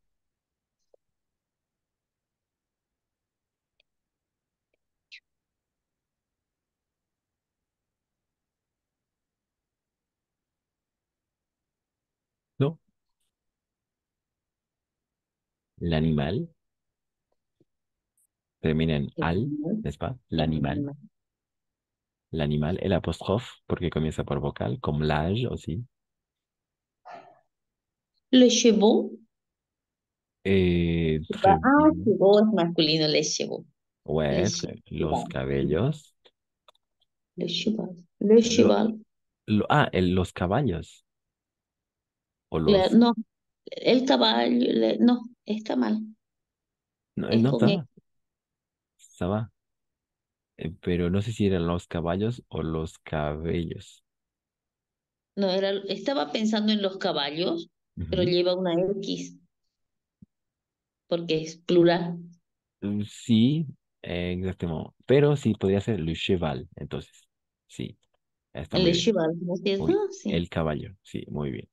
non, l'animal termina en al, n'est-ce pas? L'animal. L'animal et l'apostrophe, porque comienza por vocal, comme l'âge aussi. Le chevaux. Et très Ah, bien. chevaux es masculino, les chevaux. Ouais, Les los chevaux. cabellos. Le cheval. Le Lo- cheval. los caballos. O los... No, el caballo, no, está mal. No, Es no, con E. ça va. Pero no sé si eran los caballos o los cabellos. No, estaba pensando en los caballos, pero Ujú. lleva una X, porque es plural. Sí, exactamente. Pero sí, podría ser le cheval, entonces. Sí, está muy El bien. cheval, ¿no es cierto? Uy, Sí, el caballo, sí, muy bien.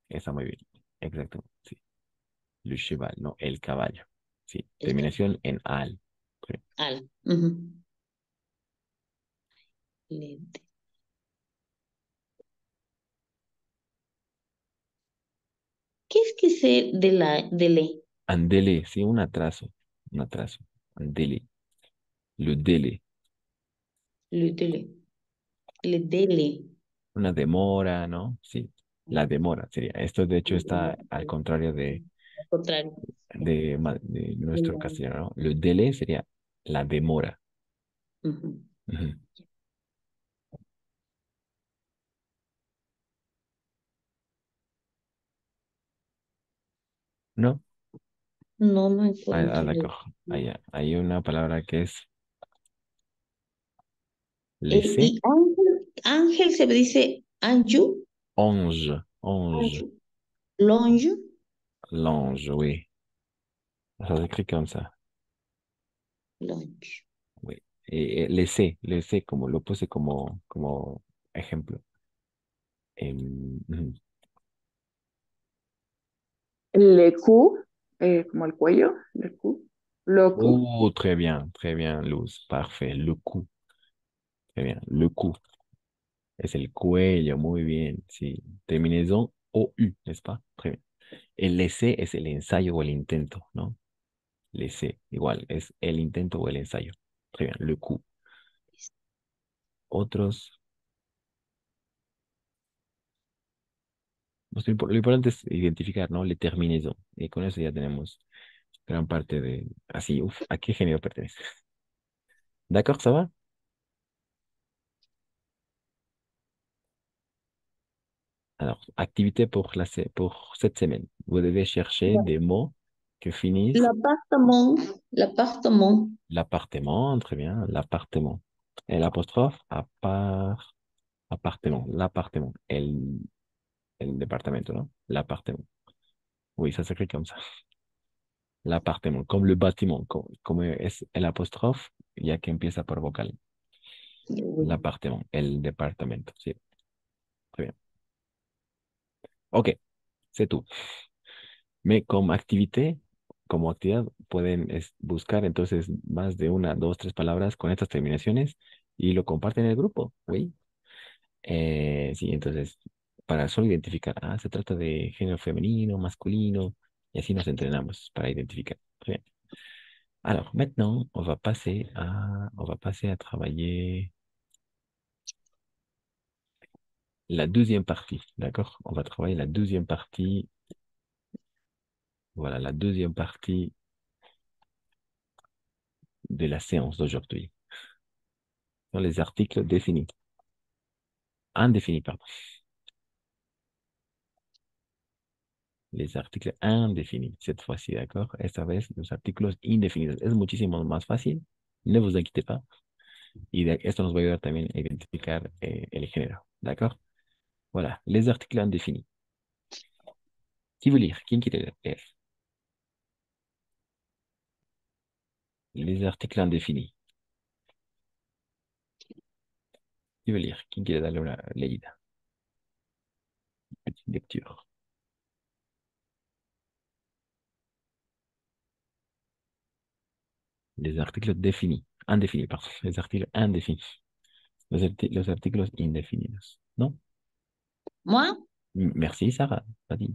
Está muy bien. Exactamente, sí. Le cheval, no, el caballo. Sí, el caballo. terminación en al. Sí. Al. Ujú. Lente. ¿Qué es que sé de le? Andele, sí, un atraso. Un atraso. Andele. Le dele. Le dele. Le dele. Una demora, ¿no? Sí, la demora sería. Esto de hecho está al contrario Al contrario. de nuestro castellano, ¿no? Le dele sería la demora. Ujú. Ujú. ¿No? No me Ah, encuentro. d'accord. Hay una palabra que es laisser. Y Ángel, Ángel se dice Anju, Onge. Onge. Anju, Longe, L'ange, oui. Ça s'écrit comme ça. Longe. Oui. Laisser, como lo puse como ejemplo. Ujú. Le cou, como el cuello, le cou. Loco. Très bien, Luz. Parfait. Le cou. Très bien. Le cou. Es el cuello, muy bien. Sí. Terminaison OU, ¿n'est-ce pas? Très bien. El essai es el ensayo o el intento, ¿no? L'essai, igual, es el intento o el ensayo. Très bien. Le coup. Otros. Pues, lo importante es identificar, ¿no? Le terminaison. Y con eso ya tenemos gran parte de. Así, uff, ¿a qué género pertenece? D'accord, ça va? Alors, activité pour cette semaine. Vous devez chercher des mots que finissent L'appartement, l'appartement, l'appartement, très bien, l'appartement. Et l'apostrophe, appartement, l'appartement. El departamento, ¿no? L'appartement. Oui, ça s'écrit comme ça. L'appartement, comme le bâtiment, como es el apostrophe, ya que empieza por vocal. oui. L'appartement, el departamento, sí, très bien. Ok, c'est tout. Mais como actividad, pueden buscar entonces más de una, dos, tres palabras con estas terminaciones y lo comparten en el grupo, ¿oui? Sí, entonces, para solo identificar, se trata de género femenino, masculino, y así nos entrenamos para identificar. Très bien. Alors, maintenant, on va passer à travailler la deuxième partie, d'accord? On va travailler la deuxième partie, voilà, la deuxième partie de la séance d'aujourd'hui. Dans les articles définis, indéfinis, pardon. Les articles indéfinis, cette fois-ci, d'accord? Esta vez, los artículos indefinidos. Es muchísimo más fácil, no vous inquiétez pas. Y esto nos va a ayudar también a identificar el género, d'accord? Voilà, les articles indéfinis. Qui veut lire? ¿Quién quiere leer? Les articles indéfinis. Qui veut lire? ¿Quién quiere darle una leída? Petite lecture. Les articles définis. Indéfinis, pardon. Les articles indéfinis. Los artículos indefinidos. ¿No? Moi, Merci, Sarah. Vas-y.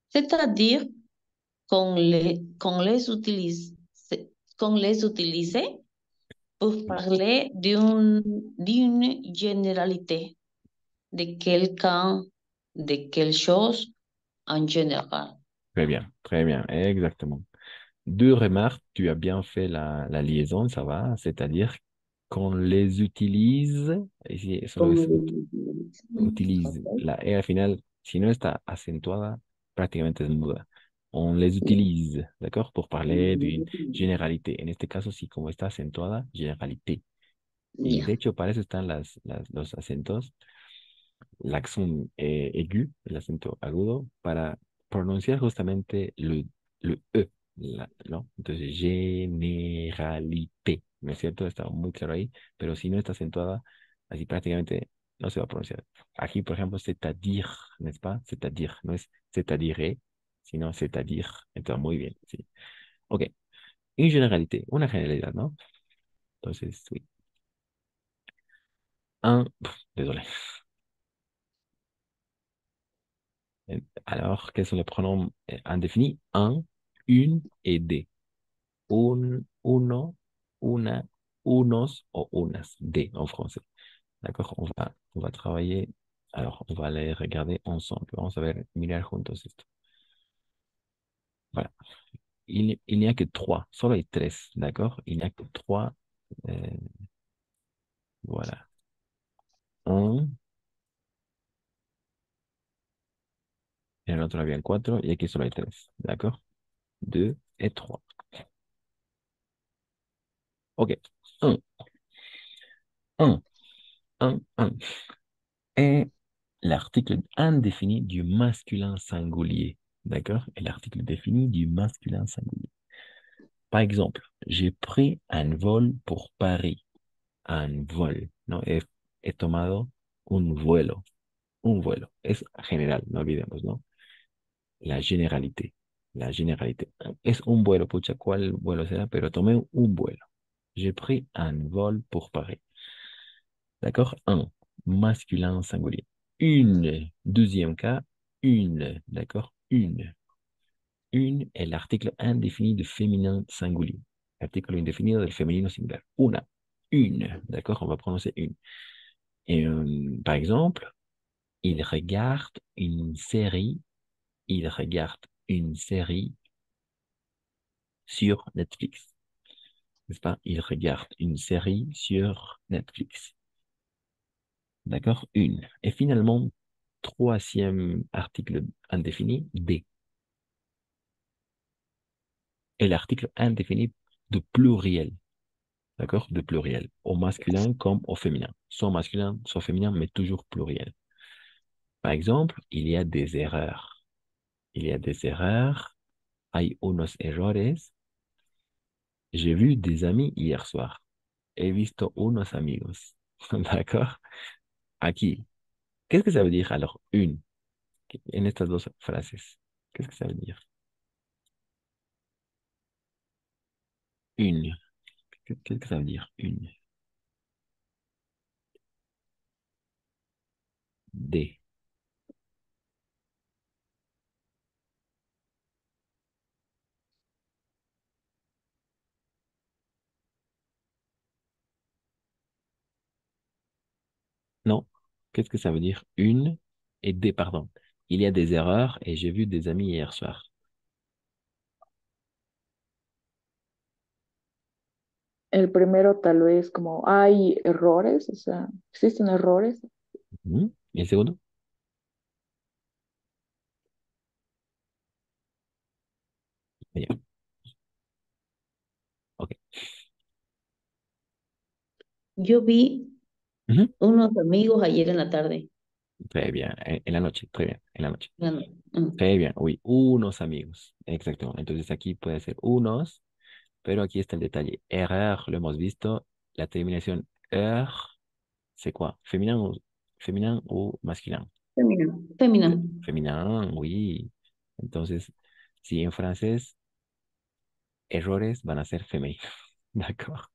c'est-à-dire qu'on les utilise pour parler d'une généralité, de quelqu'un, de quelque chose en général. Très bien, exactement. Deux remarques, tu as bien fait la liaison, ça va, c'est-à-dire qu'on les utilise, ici solo Comme es utilize, ok. la E al final, si no está acentuada, prácticamente es muda. On les utilise, ¿d'accord? Pour parler d'une généralité. En este caso, sí, como está acentuada, généralité. Y Ya. de hecho, para eso están los acentos. l'accent aigu, el acento agudo, para pronunciar justamente le E, ¿no? Entonces, generalité, ¿no es cierto? Está muy claro ahí, pero si no está acentuada, así prácticamente no se va a pronunciar. Aquí, por ejemplo, c'est-à-dire, ¿n'est-ce pas? C'est-à-dire, no es c'est-à-dire, sino c'est-à-dire. Entonces, muy bien, sí. Ok, une généralité, una generalidad, ¿no? Entonces, oui. Désolé. Alors, quels sont les pronoms indéfinis? Un, une et des. Un, uno, una, unos o unas. Des en français. D'accord? On va travailler. Alors, on va aller regarder ensemble. Vamos a ver, mirar juntos esto. Voilà. Il n'y a que trois. Solo hay tres. D'accord? Il n'y a que trois. euh, voilà. Un, en el otro habían cuatro y aquí solo hay tres. D'accord? Deux et trois. Ok. Un, un, un. Est l'article indéfini du masculin singulier. D'accord? Et l'article défini du masculin singulier. Par exemple, j'ai pris un vol pour Paris. Un vol, ¿no? He tomado un vuelo. Un vuelo. Es general, no olvidemos, ¿no? La generalité. La généralité. Es un vuelo, pucha, ¿cuál vuelo será? Pero tomé un vuelo. J'ai pris un vol pour Paris. D'accord? Un, masculin singulier. Une, deuxième cas, une. D'accord? Une. Une est l'article indéfini du féminin singulier. Artículo indefinido del femenino singular. Una. Une. D'accord? On va prononcer une. Et, par exemple, il regarde une série. Il regarde une série sur Netflix. N'est-ce pas? Il regarde une série sur Netflix. D'accord? Une. Et finalement, troisième article indéfini, des. Et l'article indéfini de pluriel. D'accord? De pluriel. Au masculin comme au féminin. Soit masculin, soit féminin, mais toujours pluriel. Par exemple, il y a des erreurs. Il y a des erreurs. Hay unos errores. J'ai vu des amis hier soir. He visto unos amigos. D'accord? Aquí. Qu'est-ce que ça veut dire alors une en estas dos frases? Qu'est-ce que ça veut dire? Une. Qu'est-ce que ça veut dire? Une. Des. Non. Qu'est-ce que ça veut dire? Une et des, pardon. Il y a des erreurs et j'ai vu des amis hier soir. El primero tal vez como hay errores, o sea, existen errores. Mhm. ¿Y el segundo? Bien. Ok. Yo vi Mhm. unos amigos ayer en la tarde. Très bien. En la noche. Très bien. En la noche. Bueno, Très bien. Oui. Unos amigos. Exactamente. Entonces aquí puede ser unos, pero aquí está el detalle. Erreur, lo hemos visto. La terminación er, c'est quoi? Féminin ou masculin? femenino, femenino. Féminin, oui. Entonces, si en francés errores van a ser femeninos. D'accord.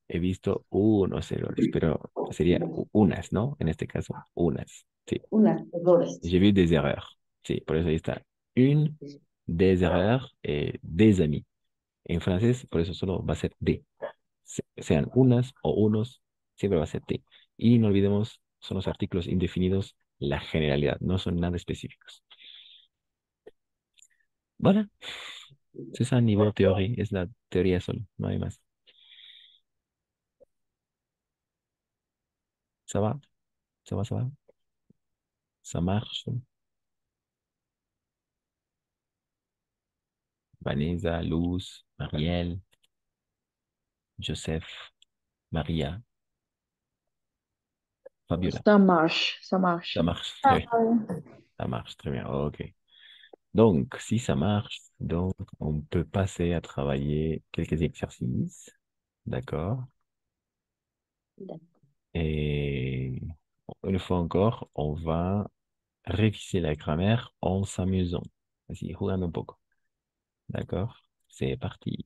He visto unos errores, pero sería unas, ¿no? En este caso, unas. Sí. Unas errores. J'ai vu des erreurs. Sí, por eso ahí está. Une, des erreurs, des amis. En francés, por eso solo va a ser de. Sean unas o unos, siempre va a ser de. Y no olvidemos, son los artículos indefinidos, la generalidad, no son nada específicos. Bueno, c'est ça niveau théorie, es la teoría solo, no hay más. Ça va? Ça va, ça va? Ça marche? Vanessa, Luz, Marielle, Joseph, Maria, Fabiola. Ça marche, ça marche. Ça marche très bien. Ça marche très bien. OK. Donc, si ça marche, donc on peut passer à travailler quelques exercices. D'accord? D'accord. Et une fois encore, on va réviser la grammaire en s'amusant. Así, jugando un poco. D'accord? C'est parti.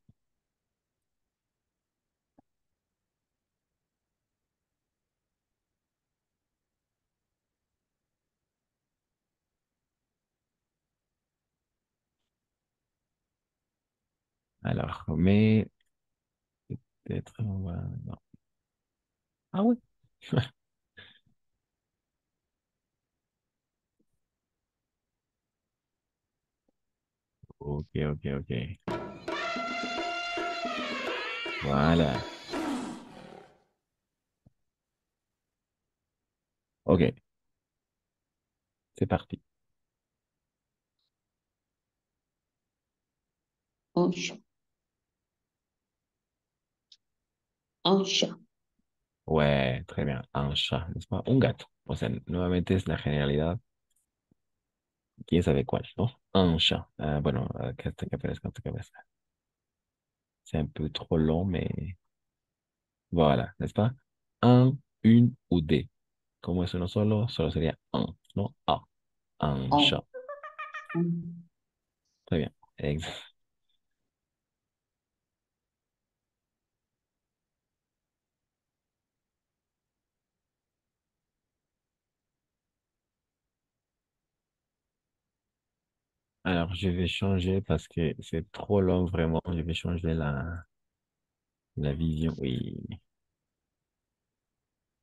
Alors, mais peut-être on va... non. Ah oui. OK, OK, OK. Voilà. OK, c'est parti. Un chat. Un chat. Ouais, très bien. Un chat, n'est-ce pas? Un gato. O sea, nuevamente es la generalidad. ¿Quién sabe cuál, no? Un chat. Ah, bueno, que aparezca, que aparezca. C'est un peu trop long, mais voilà, n'est-ce pas? Un, une ou des. Como es uno solo, solo sería un, no a. Un Un. chat. Un. Très bien. Alors, je vais changer parce que c'est trop long, vraiment. Je vais changer la vision. Oui.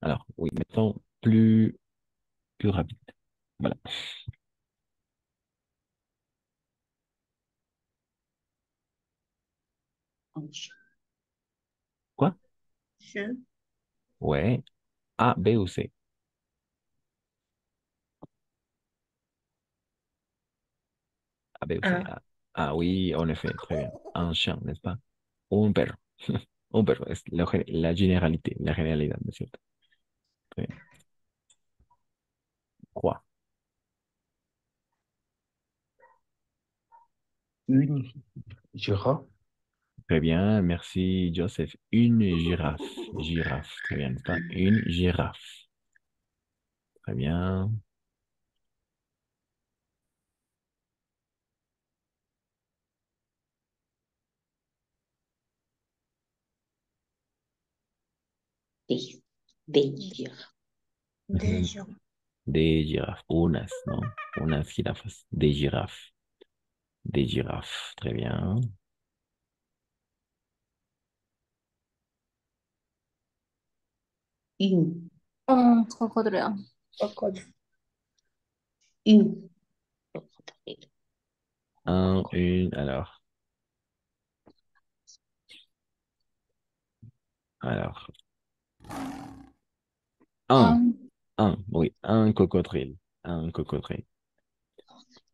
Alors, oui, mettons plus rapide. Voilà. Un chat. Quoi? Je. Ouais. A, B ou C? A, B ou C? Ah. A. Ah oui, en effet, très bien. Un chien, n'est-ce pas? Un perro. Un perro, es la généralité, la généralidad, ¿no es cierto? Très bien. Quoi? Une girafe. Très bien, merci Joseph. Une girafe. Girafe, très bien, n'est-ce pas? Une girafe. Très bien. Des. Des girafes. Des gens. Des girafes. Unas, ¿no? Unas jirafas. Des girafes. Des girafes. Très bien. Une. Crocodile. Une. Un, une, alors. Alors. Un. Un. Oui. Un cocodrilo. Un cocodrilo.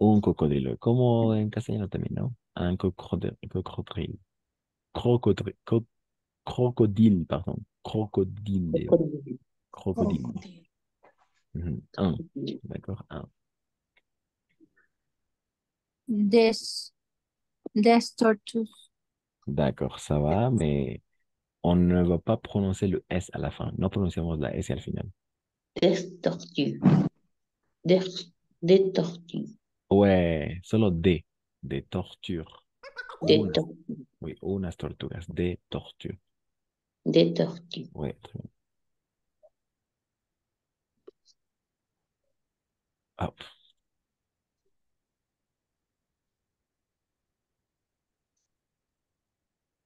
Un cocodrilo. Como en castellano también, ¿no? Un cocodrilo. Cocodrilo. Crocodrilo. Crocodile, pardon. Crocodile. Crocodile. Crocodile. Mhm. Un. D'accord. Un. Des. Des tortues. D'accord, ça va, mais on ne va pas prononcer le S à la fin. No pronunciamos la S al final. Des tortues. Des. Des tortues. Ouais, solo de torture. Des Unas, tortues. oui, unas tortugas, de torture. Des tortues. Ouais, très bien. Hop.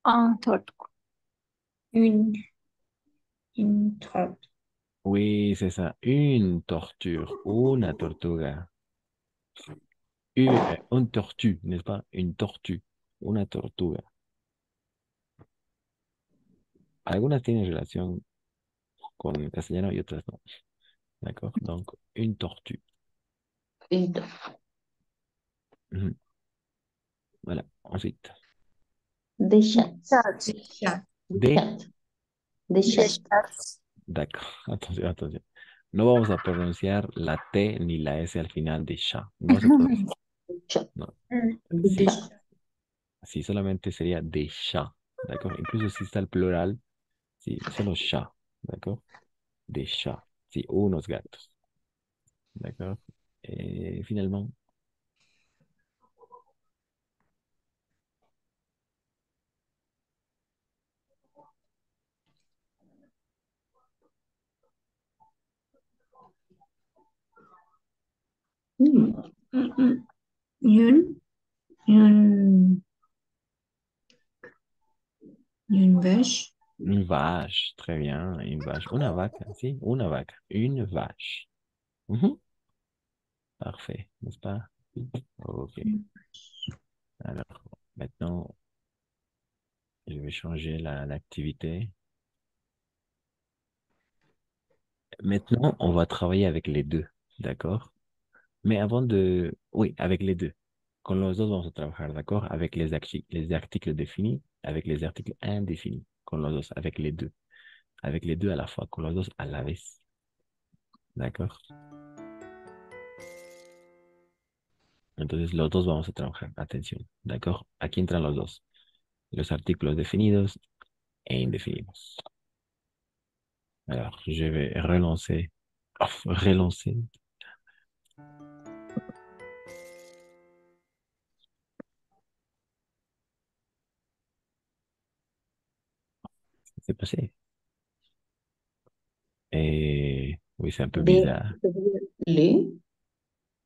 Un tortue. Une. Une tortue. Oui, c'est ça. Une torture, una tortuga. Un tortue, n'est-ce pas? Une tortue, una tortuga. Algunas tienen relación con el castellano y otras no. D'accord? Donc, une tortue. Une tortue. Mhm. Voilà. Ensuite, Des chats. Chat. Des des. chats. Des Des chats. chats. D'accord. Attention, attention. No vamos a pronunciar la T ni la S al final de chat. No se pronuncia. Chat. No. Sí, Chat. sí, solamente sería de chat. ¿De incluso si está el plural, sí, solo chat. ¿De de chat. Sí, unos gatos. ¿De finalement, Une, une, une vache, une vache. Très bien, une vache. Una vaca, si, una vaca. Une vache. Mhm. Parfait, n'est-ce pas? Ok. Alors, maintenant, je vais changer l'activité. Maintenant, on va travailler avec les deux, ¿d'accord? Mais avant de... Oui, avec les deux. Con los dos vamos a trabajar, ¿d'accord? Avec les articles définis, avec les articles indéfinis. Con los dos, avec les deux. Avec les deux à la fois, con los dos a la vez. ¿D'accord? Entonces, los dos vamos a trabajar. Atención, ¿d'accord? Aquí entran los dos. Los artículos definidos e indefinidos. Alors, je vais relancer. Oh, relancer. C'est passé. Et oui, c'est un peu De, bizarre. le,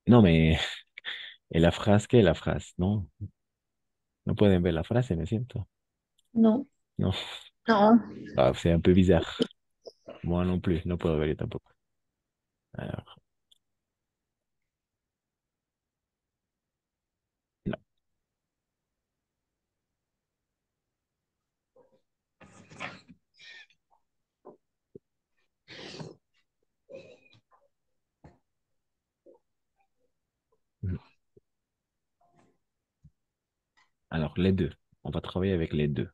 Non, mais ¿y la frase qué es la frase? No, no pueden ver la frase, me siento. no, No, no, ah, c'est un peu bizarre. Moi non plus, no puedo ver yo tampoco. Alors, no. Mhm. Alors, les deux. On va travailler avec les deux.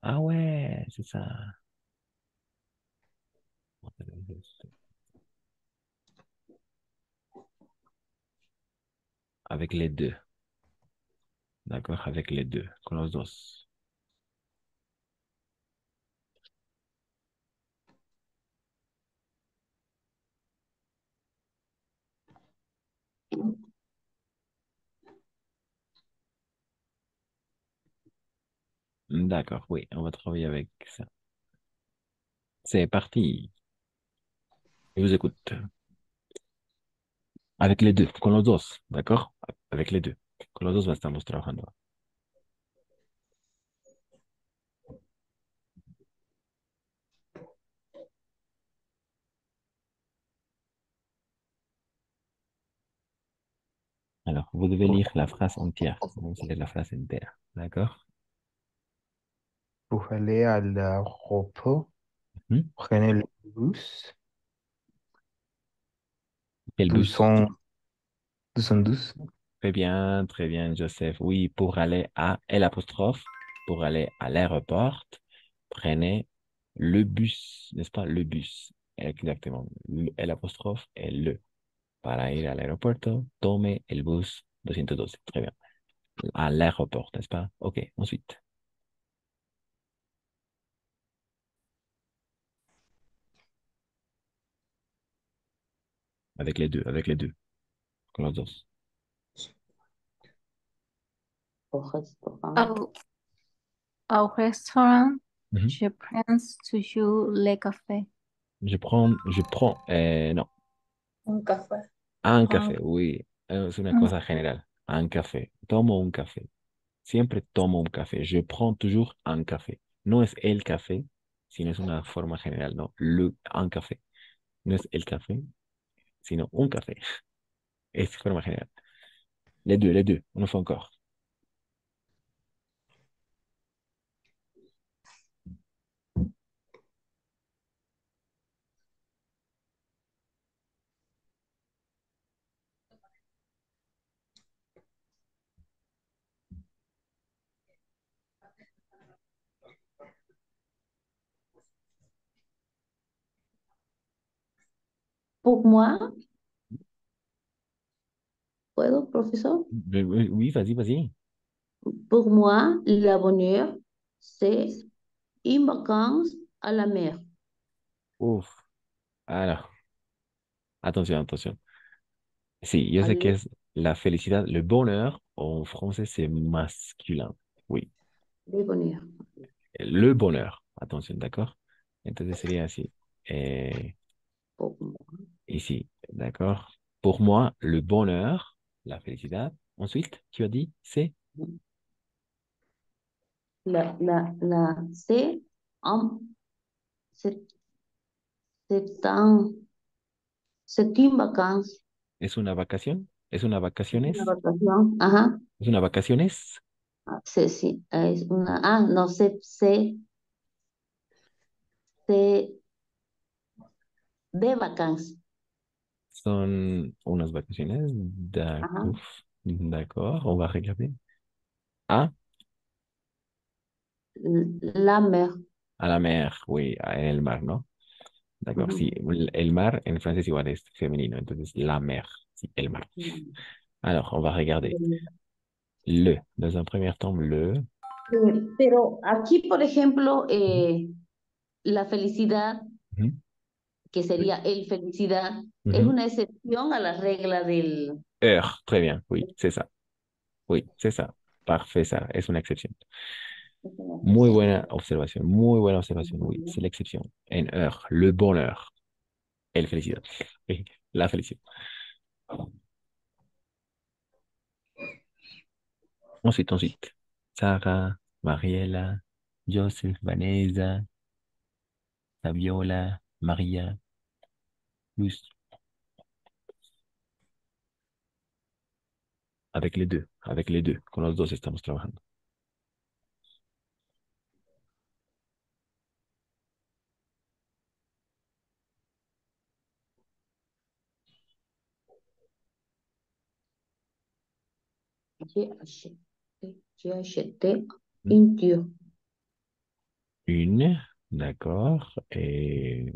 Ah ouais, c'est ça. Avec les deux. D'accord, avec les deux. Con los dos. D'accord, oui, on va travailler avec ça. C'est parti. Je vous écoute. Avec les deux, con los dos, d'accord? Avec les deux. Con los dos estamos trabajando. Alors, vous devez lire la phrase entière. Vamos a leer la phrase entera, d'accord? Pour aller à l'aéroport, Mhm. prenez le bus Quel bus? 200 212. Très bien, Joseph. Oui, pour aller à L apostrophe, pour aller à l'aéroport, prenez le bus, n'est-ce pas? Le bus. Exactement. L apostrophe et le. Para ir al aeropuerto, tome el bus 212. Très bien. À l'aéroport, n'est-ce pas? OK, ensuite. Avec les deux, avec les deux. Con los dos. au restaurant. au restaurant, Mhm. je prends toujours le café. Non, Un café. un Un, café, oui, es una un cosa general. Un café. Tomo un café. Siempre tomo un café. Je prends toujours un café. No es el café, sino es una forma general, ¿no? Un café. No es el café, sino un café. Es forma general. Les deux. On le fait encore. Pour moi, ¿puedo, profesor? Oui, vas-y, vas-y. Pour moi, la bonheur, c'est une vacance à la mer. Uf. Alors, attention, attention. Sí, yo sé que Allez, es la felicidad, le bonheur, en français, c'est masculin. Oui, de bonheur. le bonheur. Attention, d'accord? Entonces sería así. Eh, Pour moi. ici, d'accord? Pour moi, le bonheur, la felicidad. Ensuite, tu as dit, C'est un, c'est, c'est un, c'est une vacance, es una vacación, es una es una vacaciones, vacación. Ajá. es una vacaciones. Sí, sí, es una, no sé, sé de vacances. Son unas vacaciones. Ajá. D'accord, on va regarder. Ah, La mer. a la mer, oui, en el mar, ¿no? D'accord, sí, Ujú. el mar en francés igual es femenino, entonces la mer, sí, el mar. Alors, on va regarder. Le, dans un premier temps, le. Pero aquí, por ejemplo, Mhm. la felicidad, Mhm. que sería el felicidad, es Mhm. una excepción a la regla del... Heure, très bien, oui, c'est ça. Oui, c'est ça. Parfait, ça, es una excepción. Es una Muy buena observación, oui, c'est l'exception. En heure, le bonheur, el felicidad. Oui, la felicidad. Ensuite, Sarah, Mariela, Joseph, Vanessa, Fabiola, Maria, Luz, avec les deux, con los dos estamos trabajando. J'ai acheté Mhm. une ture. Une, d'accord, et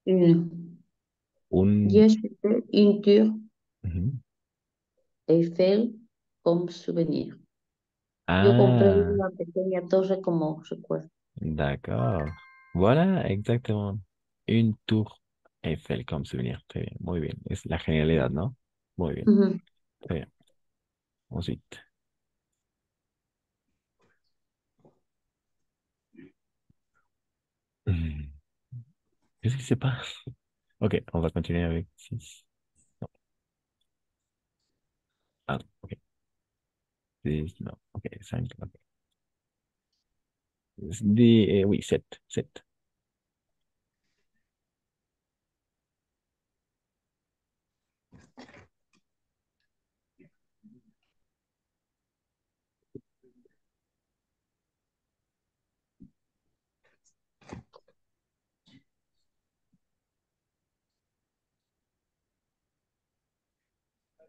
Une. J'ai un, acheté une ture mhm. Eiffel como souvenir. Yo compré Ah, una pequeña torre como recuerdo. d'accord. Voilà, exactement. Une tour Eiffel comme souvenir. Très bien, muy bien. Es la genialidad, ¿no? Muy bien, Ujú. très bien. Ensuite. Hmm. Qu'est-ce qui se passe? Ok, on va continuer avec 6. Non. Ah, ok. 6, non. Ok, 5. Ok. Oui, 7. 7.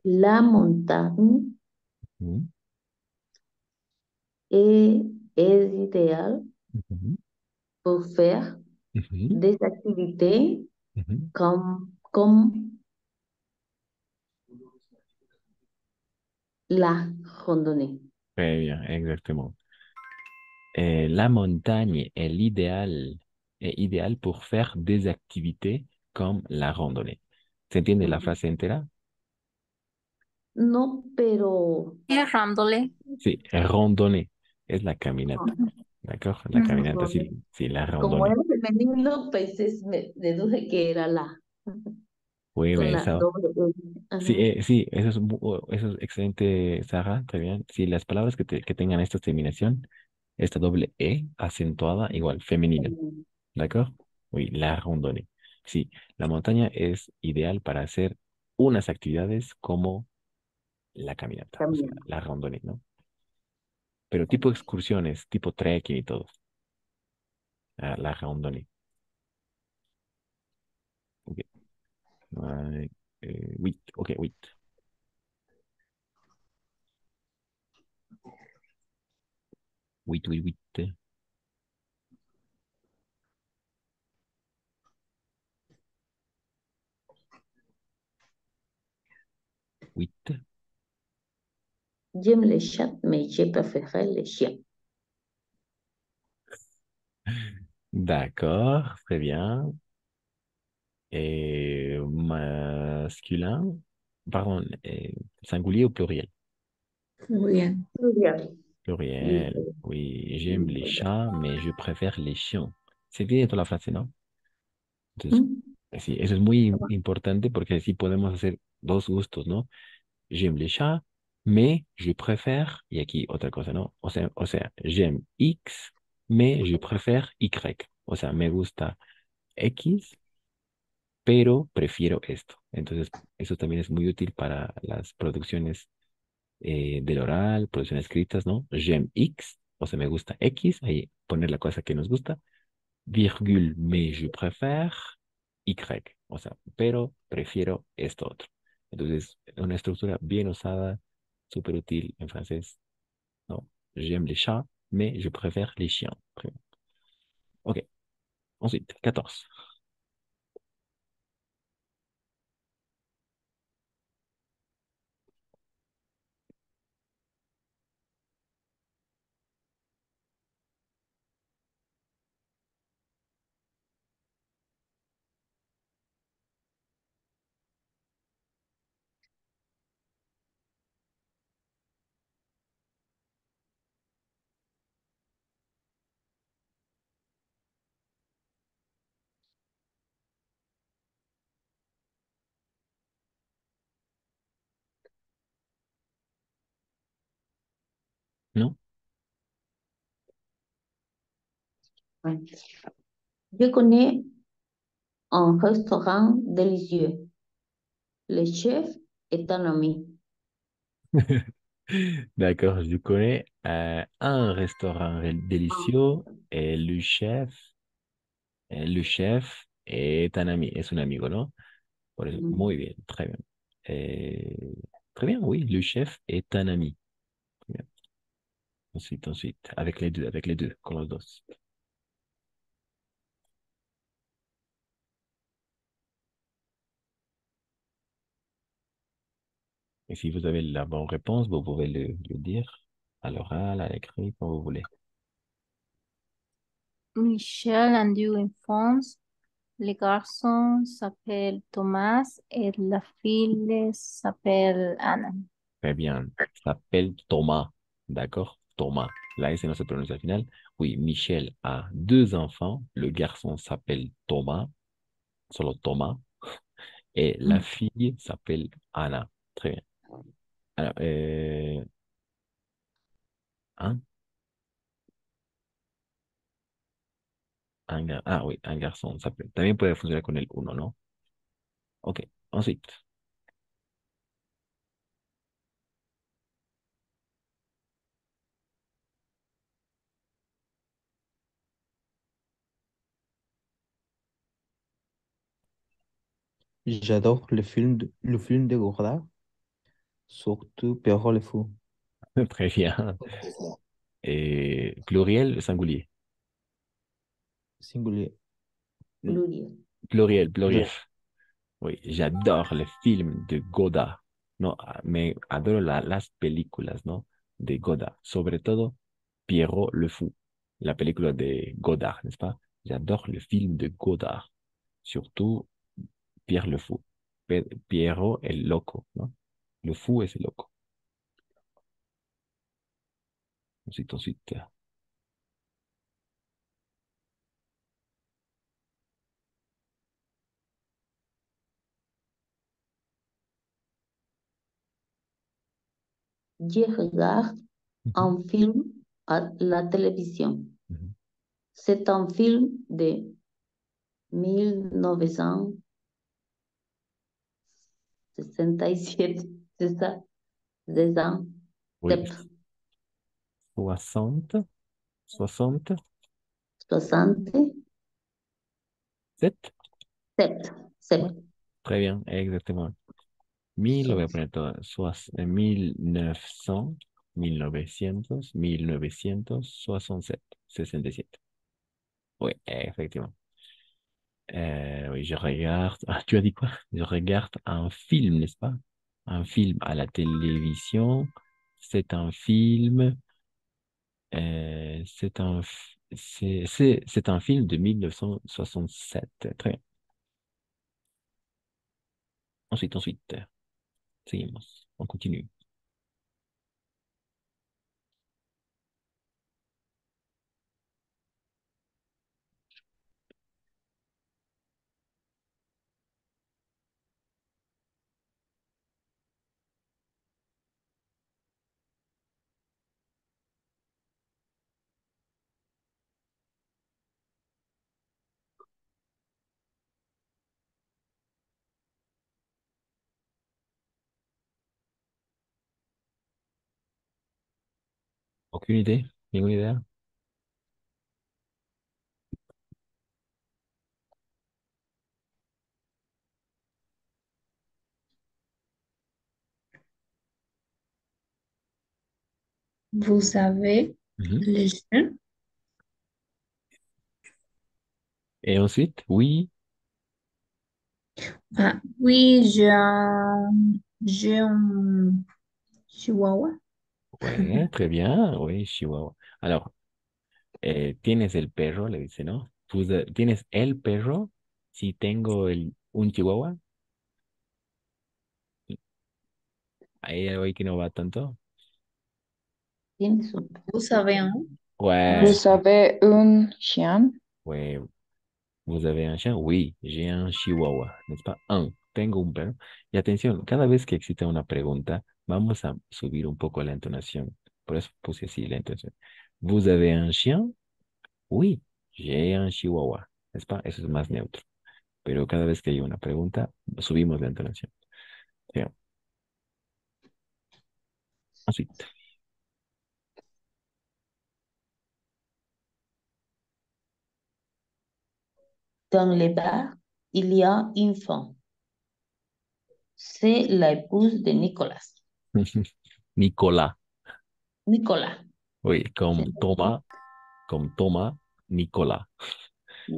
La montagne est, est idéal pour faire des activités comme la randonnée. Très bien, exactement. La montagne est idéale pour faire des activités comme la randonnée. ¿Se entiende la Ujú. frase entera? No, pero Errándole. Sí, randonnée es la caminata. ¿D'accord? La caminata, Ujú. sí, sí, la como randonnée. era femenino, pues me deduje que era la, Oui, con mais la ça, doble L. sí, Ajá. sí, eso es excelente, Sara, très bien. Sí, las palabras que tengan esta terminación, esta doble E acentuada, igual, femenina. ¿D'accord? Oui, la randonnée. Sí, la montaña es ideal para hacer unas actividades como la caminata, o sea, También. la randonnée, ¿no? Pero tipo excursiones, tipo trekking y todo. La randonnée. Ok. Oui, ok, oui. Oui, oui, oui. 8. J'aime les chats, mais j'ai préféré les chiens. D'accord, très bien. Et masculin, pardon, singulier ou pluriel? Muy bien. Muy bien. Pluriel, oui, j'aime les chats, mais je préfère les chiens. Se entiende toda la frase, ¿no? Entonces, Mm. sí, eso es muy importante porque así podemos hacer dos gustos, ¿no? J'aime les chats, mais je préfère, y aquí otra cosa, ¿no? O sea, j'aime X, mais je préfère Y. O sea, me gusta X, pero prefiero esto. Entonces, eso también es muy útil para las producciones del oral, producciones escritas, ¿no? J'aime X, o sea, me gusta X, ahí poner la cosa que nos gusta, virgule, mais je préfère Y, o sea, pero prefiero esto otro. Entonces, una estructura bien usada, súper útil en francés, ¿no? J'aime les chats, mais je préfère les chiens. Ok, ensuite, 14. ¿No? Je connais un restaurant délicieux. Le chef est un ami. D'accord, je connais un restaurant délicieux et le chef est un ami, es un amigo, ¿no? Por eso, Mm. muy bien, très bien. Eh, Très bien, oui, le chef est un ami. Très bien. Ensuite, avec les deux, con los dos. Et si vous avez la bonne réponse, vous pouvez le dire à l'oral, à l'écrit, quand vous voulez. Michel Andieu en France. Le garçon s'appelle Thomas et la fille s'appelle Anna. Très bien. S'appelle Thomas. D'accord? Thomas. La S no se prononce al final. Oui, Michel a deux enfants. Le garçon s'appelle Thomas, solo Thomas. Et la fille s'appelle Anna. Très bien. Alors, hein? Ah oui, un garçon s'appelle. También puede funcionar con el uno, ¿no? Ok. Ensuite. J'adore le film de Godard, surtout Pierrot le Fou. Très bien. Pluriel, singulier. Singulier. Pluriel. Pluriel. Oui, j'adore les films de Godard. No, me adoro las películas, ¿no? De Godard. Sobre todo Pierrot le Fou, la película de Godard, n'est-ce pas? J'adore le film de Godard. Surtout Pierre le Fou. Pierrot el loco, ¿no? Le fou es el loco. Ensuite. Je regarde Mhm, un film à la télévision. mhm. C'est un film de 1967. C'est ça? Des ans. Oui, 60, 67, 67. ouais, 7. très bien, exactement. 1000, lo voy a poner todo. 1900, 1967, 67. Oui, effectivement. Oui, je regarde. Ah, tu as dit quoi? Je regarde un film, n'est-ce pas? Un film à la télévision, c'est un film, c'est un film de 1967. Très bien. Ensuite, seguimos. On continue. Aucune idée? Ninguna idea? Vous avez Mhm. le jeu. Et ensuite, oui, Ah, oui, j'ai un chihuahua. ouais, très bien, oui, Chihuahua. Alors, ¿tienes el perro? Le dice, ¿no? ¿Tienes el perro? Si tengo un Chihuahua, ahí hoy que no va tanto. Tienes un Vous avez un? Non, Ouais, Vous avez un chien? ouais, ¿vous avez un chien? Oui, j'ai un Chihuahua, n'est-ce pas? Un, tengo un perro. Y atención, cada vez que exista una pregunta, vamos a subir un poco la entonación. Por eso puse así la entonación. ¿Vous avez un chien? Oui, j'ai un Chihuahua, n'est-ce pas? Eso es más neutro. Pero cada vez que hay una pregunta, subimos la entonación. Sí. Ensuite, Dans le bar, il y a une femme. C'est l'épouse de Nicolas. Nicolas. Nicolas. Oui, C'est comme Thomas, Nicolas. Nicolas.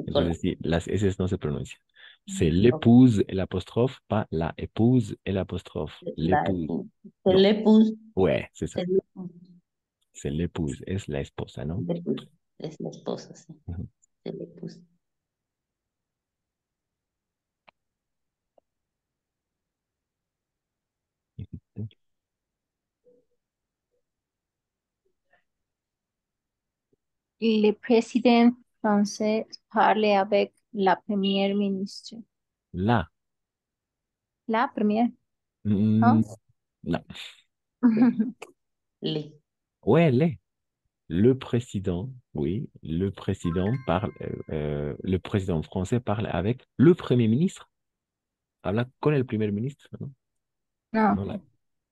Entonces, sí, las S no se pronuncian. C'est Ok, l'épouse, el apostrophe, pas la épouse, el apostrophe. la L'épouse. épouse. C'est Non. l'épouse. Ouais, c'est ça. C'est l'épouse. C'est l'épouse, es la esposa, ¿no? L'épouse. Es la esposa, sí. Ujú. C'est l'épouse. le président français parle avec la première ministre. La. La première, Mm, hein? no. Les. Ouais, les. Le président, oui, le président parle, le président français parle avec le premier ministre. Habla con el primer ministro, ¿no? Ah, No,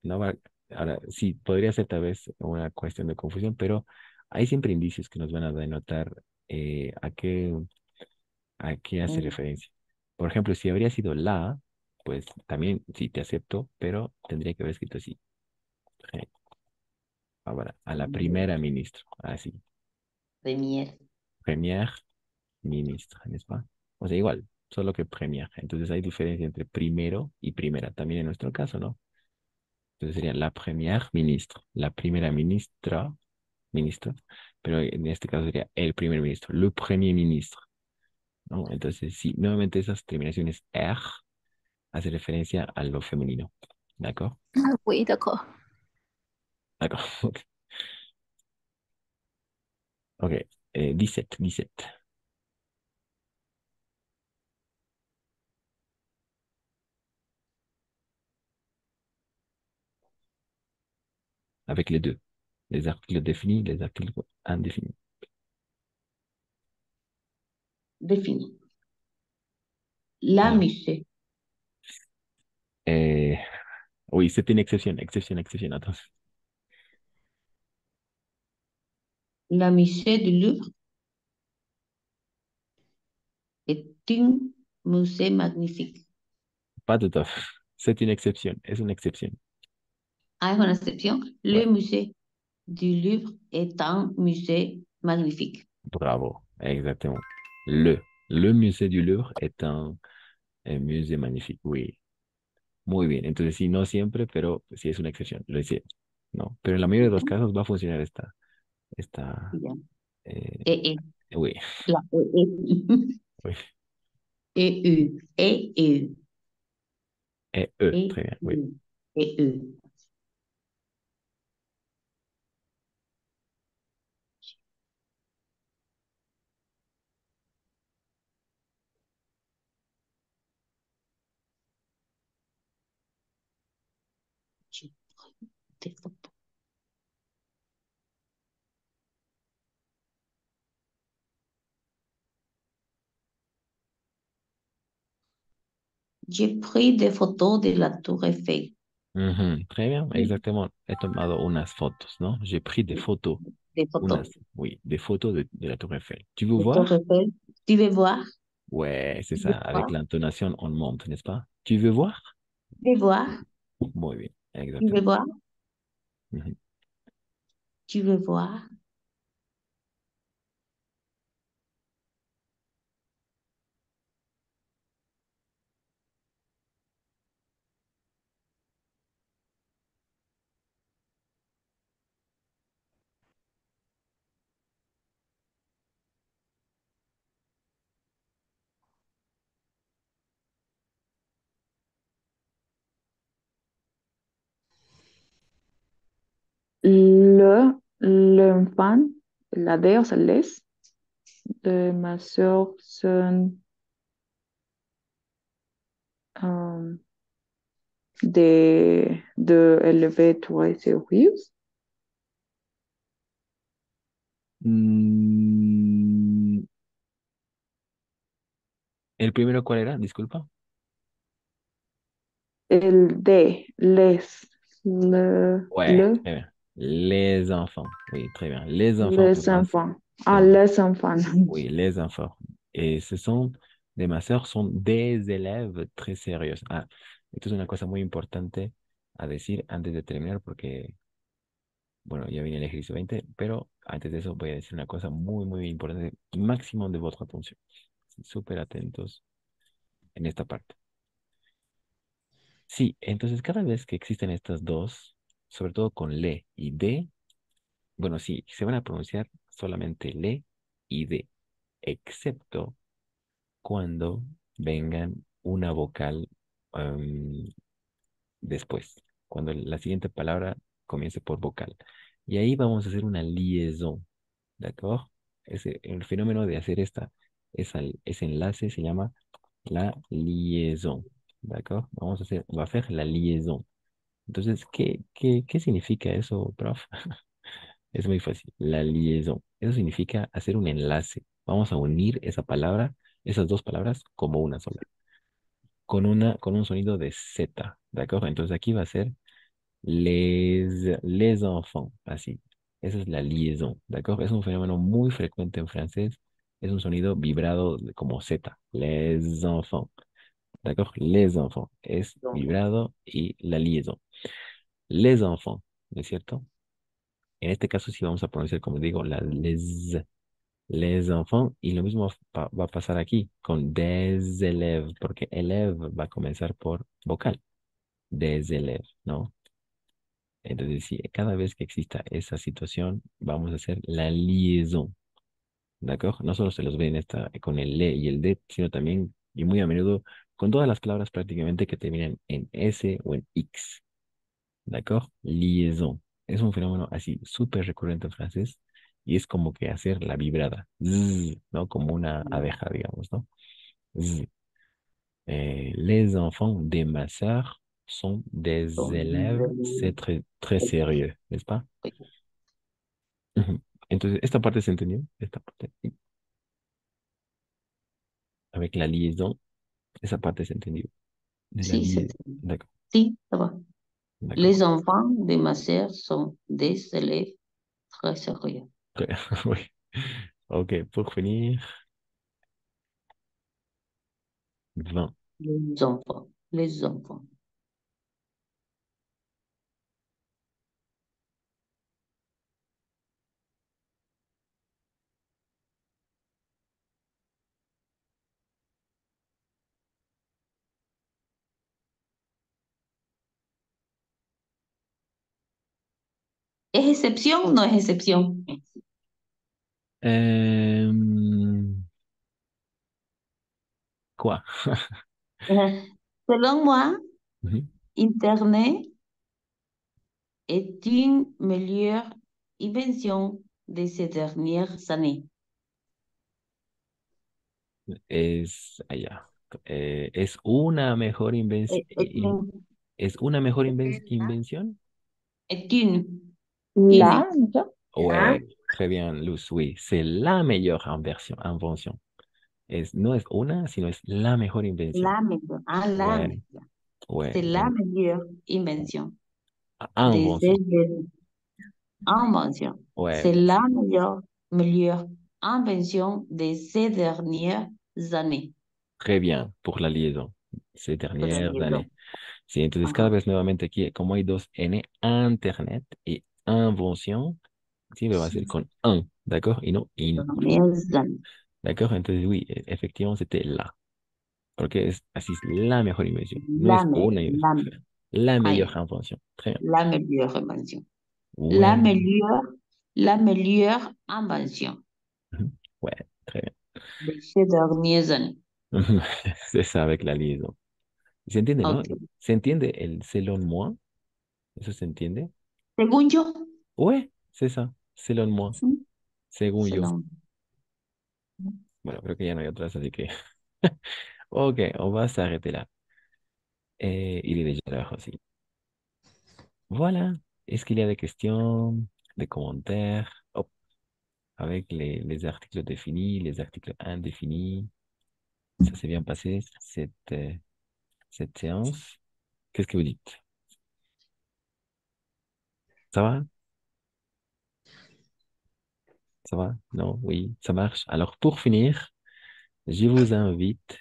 no va, ahora, sí, podría ser tal vez una cuestión de confusión, pero hay siempre indicios que nos van a denotar a qué hace Mm, referencia. Por ejemplo, si habría sido la, pues también sí te acepto, pero tendría que haber escrito así. eh, Ahora, a la primera ministra, así, Première. premier ministra, ¿n'est-ce pas? O sea, igual, solo que premier. Entonces hay diferencia entre primero y primera, también en nuestro caso, ¿no? Entonces sería la premier ministra, la primera ministro, pero en este caso sería el primer ministro, le premier ministre, ¿no? Entonces, sí, nuevamente esas terminaciones er hace referencia a lo femenino, ¿d'accord? oui, d'accord. D'accord. Ok, 17. Avec les deux, les articles définis, les articles indéfinis. Défini. La Alors, musée. eh, oui, c'est une exception, attention. La musée du Louvre est un musée magnifique. Pas tout à fait. C'est une exception, es una excepción. Ah, es una excepción. Le Ouais, musée du Louvre est un musée magnifique. bravo, exactement. Le musée du Louvre est un musée magnifique, oui. Muy bien. Entonces, sí, no siempre, pero sí es una excepción. Lo hice. No, pero en la mayoría de los casos va a funcionar esta, Ya. eh, E, uy, la E. uy, E, U. E, U. E, très bien, oui. U. E, U. J'ai pris des photos. J'ai pris des photos de la Tour Eiffel. Ujú, très bien, exactement. He tomado unas fotos, ¿no? J'ai pris des photos. Des photos. Unas, oui, des photos de la Tour Eiffel. Tu veux De Tour voir? Eiffel. Tu veux voir? Ouais, c'est Tu ça. veux Avec voir? l'intonation, on monte, n'est-ce pas? Tu veux voir? Tu veux voir? Muy bien, Tu veux exactement. voir? Ujú. Tu veux voir? L'enfant, la D, o sea, les, de ma sœur son um, de élever trois sérieux. Mm, ¿el primero cuál era? Disculpa. El D, les, Ouais, très bien. Les enfants. Oui, très bien. Les enfants les pour moi, enfants. Ah, sont, les enfants. oui, les enfants. Et ce sont, de ma sœur, son des élèves très sérieux. Ah, esto es una cosa muy importante a decir antes de terminar porque, bueno, ya viene el ejercicio 20, pero antes de eso voy a decir una cosa muy, muy importante. Máximo de vuestra atención. Súper atentos en esta parte. Sí, entonces cada vez que existen estas dos, sobre todo con le y de, bueno, sí, se van a pronunciar solamente le y de, excepto cuando vengan una vocal después, cuando la siguiente palabra comience por vocal. Y ahí vamos a hacer una liaison, ¿de acuerdo? El fenómeno de hacer ese enlace se llama la liaison, ¿de acuerdo? Va a hacer la liaison. Entonces, ¿qué significa eso, prof? Es muy fácil. La liaison. Eso significa hacer un enlace. Vamos a unir esa palabra, esas dos palabras, como una sola, con un sonido de Z, ¿de acuerdo? Entonces aquí va a ser les enfants, así. Esa es la liaison, ¿de acuerdo? Es un fenómeno muy frecuente en francés. Es un sonido vibrado como Z. Les enfants, ¿de acuerdo? Les enfants. Es vibrado y la liaison. Les enfants, ¿no es cierto? En este caso sí vamos a pronunciar, como digo, les enfants. Y lo mismo va a pasar aquí con des élèves, porque élève va a comenzar por vocal. Des élèves, ¿no? Entonces, sí, cada vez que exista esa situación, vamos a hacer la liaison, ¿de acuerdo? No solo se los ve en con el le y el de, sino también, y muy a menudo, con todas las palabras prácticamente que terminan en s o en x. D'accord? Liaison. Es un fenómeno así súper recurrente en francés y es como que hacer la vibrada, zzz, ¿no? Como una abeja, digamos, ¿no? Zzz. Les enfants de ma sœur sont des élèves, c'est très, très sérieux, n'est-ce pas? Ujú. Entonces, esta parte se entendió, esta parte, sí. Avec la liaison, esa parte se entendió. De la Sí, sí, liaison. D'accord, sí, ça va. d'accord. Les enfants de ma sœur sont des élèves très sérieux. Très bien, oui. Ok, pour finir, 20. Les enfants. Les enfants. ¿Es excepción o no es excepción? Euh, Quoi? Euh, Selon moi, Mhm. Internet est une meilleure invention de ces dernières années. Es una mejor Est, est une, es una mejor invención. est une, La, ¿ya? Ouais, très bien, Luz, oui, c'est la meilleure invention. No es una, sino es la mejor invención. la meilleure, ah, la Ouais, meilleure. ouais, C'est la donc, meilleure invention des invention. inventions. Ouais, C'est la meilleure invention de ces dernières années. très bien pour la liaison ces Por la dernières liaison. années. Sí, entonces cada Ajá. vez nuevamente aquí, como hay dos N, Internet y invention, siempre va a ser con un, ¿d'accord? Y no in. Dernières années. ¿D'accord? Entonces, oui, efectivamente, c'était la. Porque es así, es la mejor invención. No La, es una invención, la, la ay, meilleure invention. Très bien. la meilleure invention. La Ouais. meilleure, la meilleure invention Mhm. Ouais, très bien. de ces dernières années. C'est ça avec la liaison. ¿Se entiende, no? Ok. ¿Se entiende el selon moi? ¿Eso se entiende? Según yo, Ouais, c'est ça. Selon moi. ¿sí? Según yo. Selon. Bueno, creo que ya no hay otras, así que. Ok, on va s'arrêter là. Il est déjà l'heure aussi. Voilà. Est-ce qu'il y a des questions, des commentaires? Hop, avec les articles définis, les articles indéfinis. Ça s'est bien passé, cette séance. Qu'est-ce que vous dites? Ça va? Ça va? Non? Oui, ça marche. Alors, pour finir, je vous invite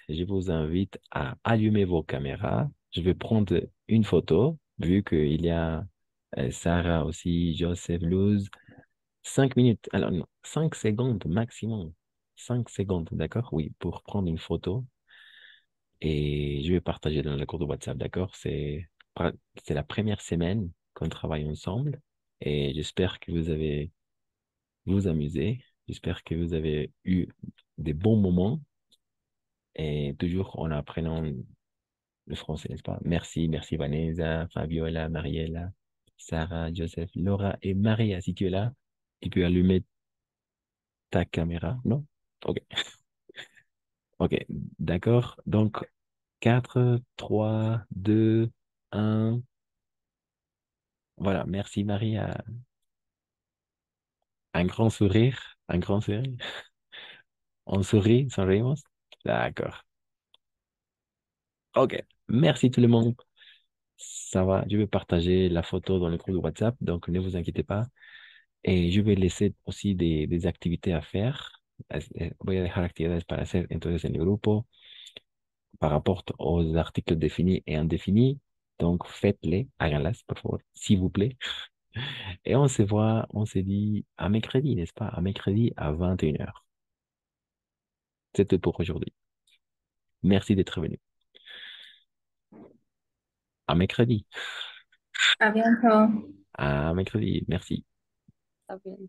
à allumer vos caméras. Je vais prendre une photo, vu qu'il y a Sarah aussi, Joseph Luz. 5 minutes, alors non, 5 secondes maximum. 5 secondes, d'accord? Oui, pour prendre une photo. Et je vais partager dans le cours de WhatsApp, d'accord? C'est la première semaine qu'on travaille ensemble. Et j'espère que vous avez vous amusé. J'espère que vous avez eu des bons moments. Et toujours en apprenant le français, n'est-ce pas? Merci, merci Vanessa, Fabiola, Mariella, Sarah, Joseph, Laura et Maria. Si tu es là, tu peux allumer ta caméra, non? Ok, ok, d'accord. Donc, 4, 3, 2, 1. Voilà, merci Maria. Un grand sourire, un grand sourire. On sourit, sonreímos. D'accord. Ok, merci tout le monde. Ça va, je vais partager la photo dans le groupe de WhatsApp, donc ne vous inquiétez pas. Et je vais laisser aussi des activités à faire. Voy a dejar actividades para hacer entonces en el grupo par rapport aux articles définis et indéfinis. Donc faites-les, háganlas, por favor, s'il vous plaît. Et on se voit, on se dit à mercredi, n'est-ce pas? À mercredi à 21h. C'est tout pour aujourd'hui. Merci d'être venu. À mercredi. À bientôt. À mercredi. Merci. À bientôt.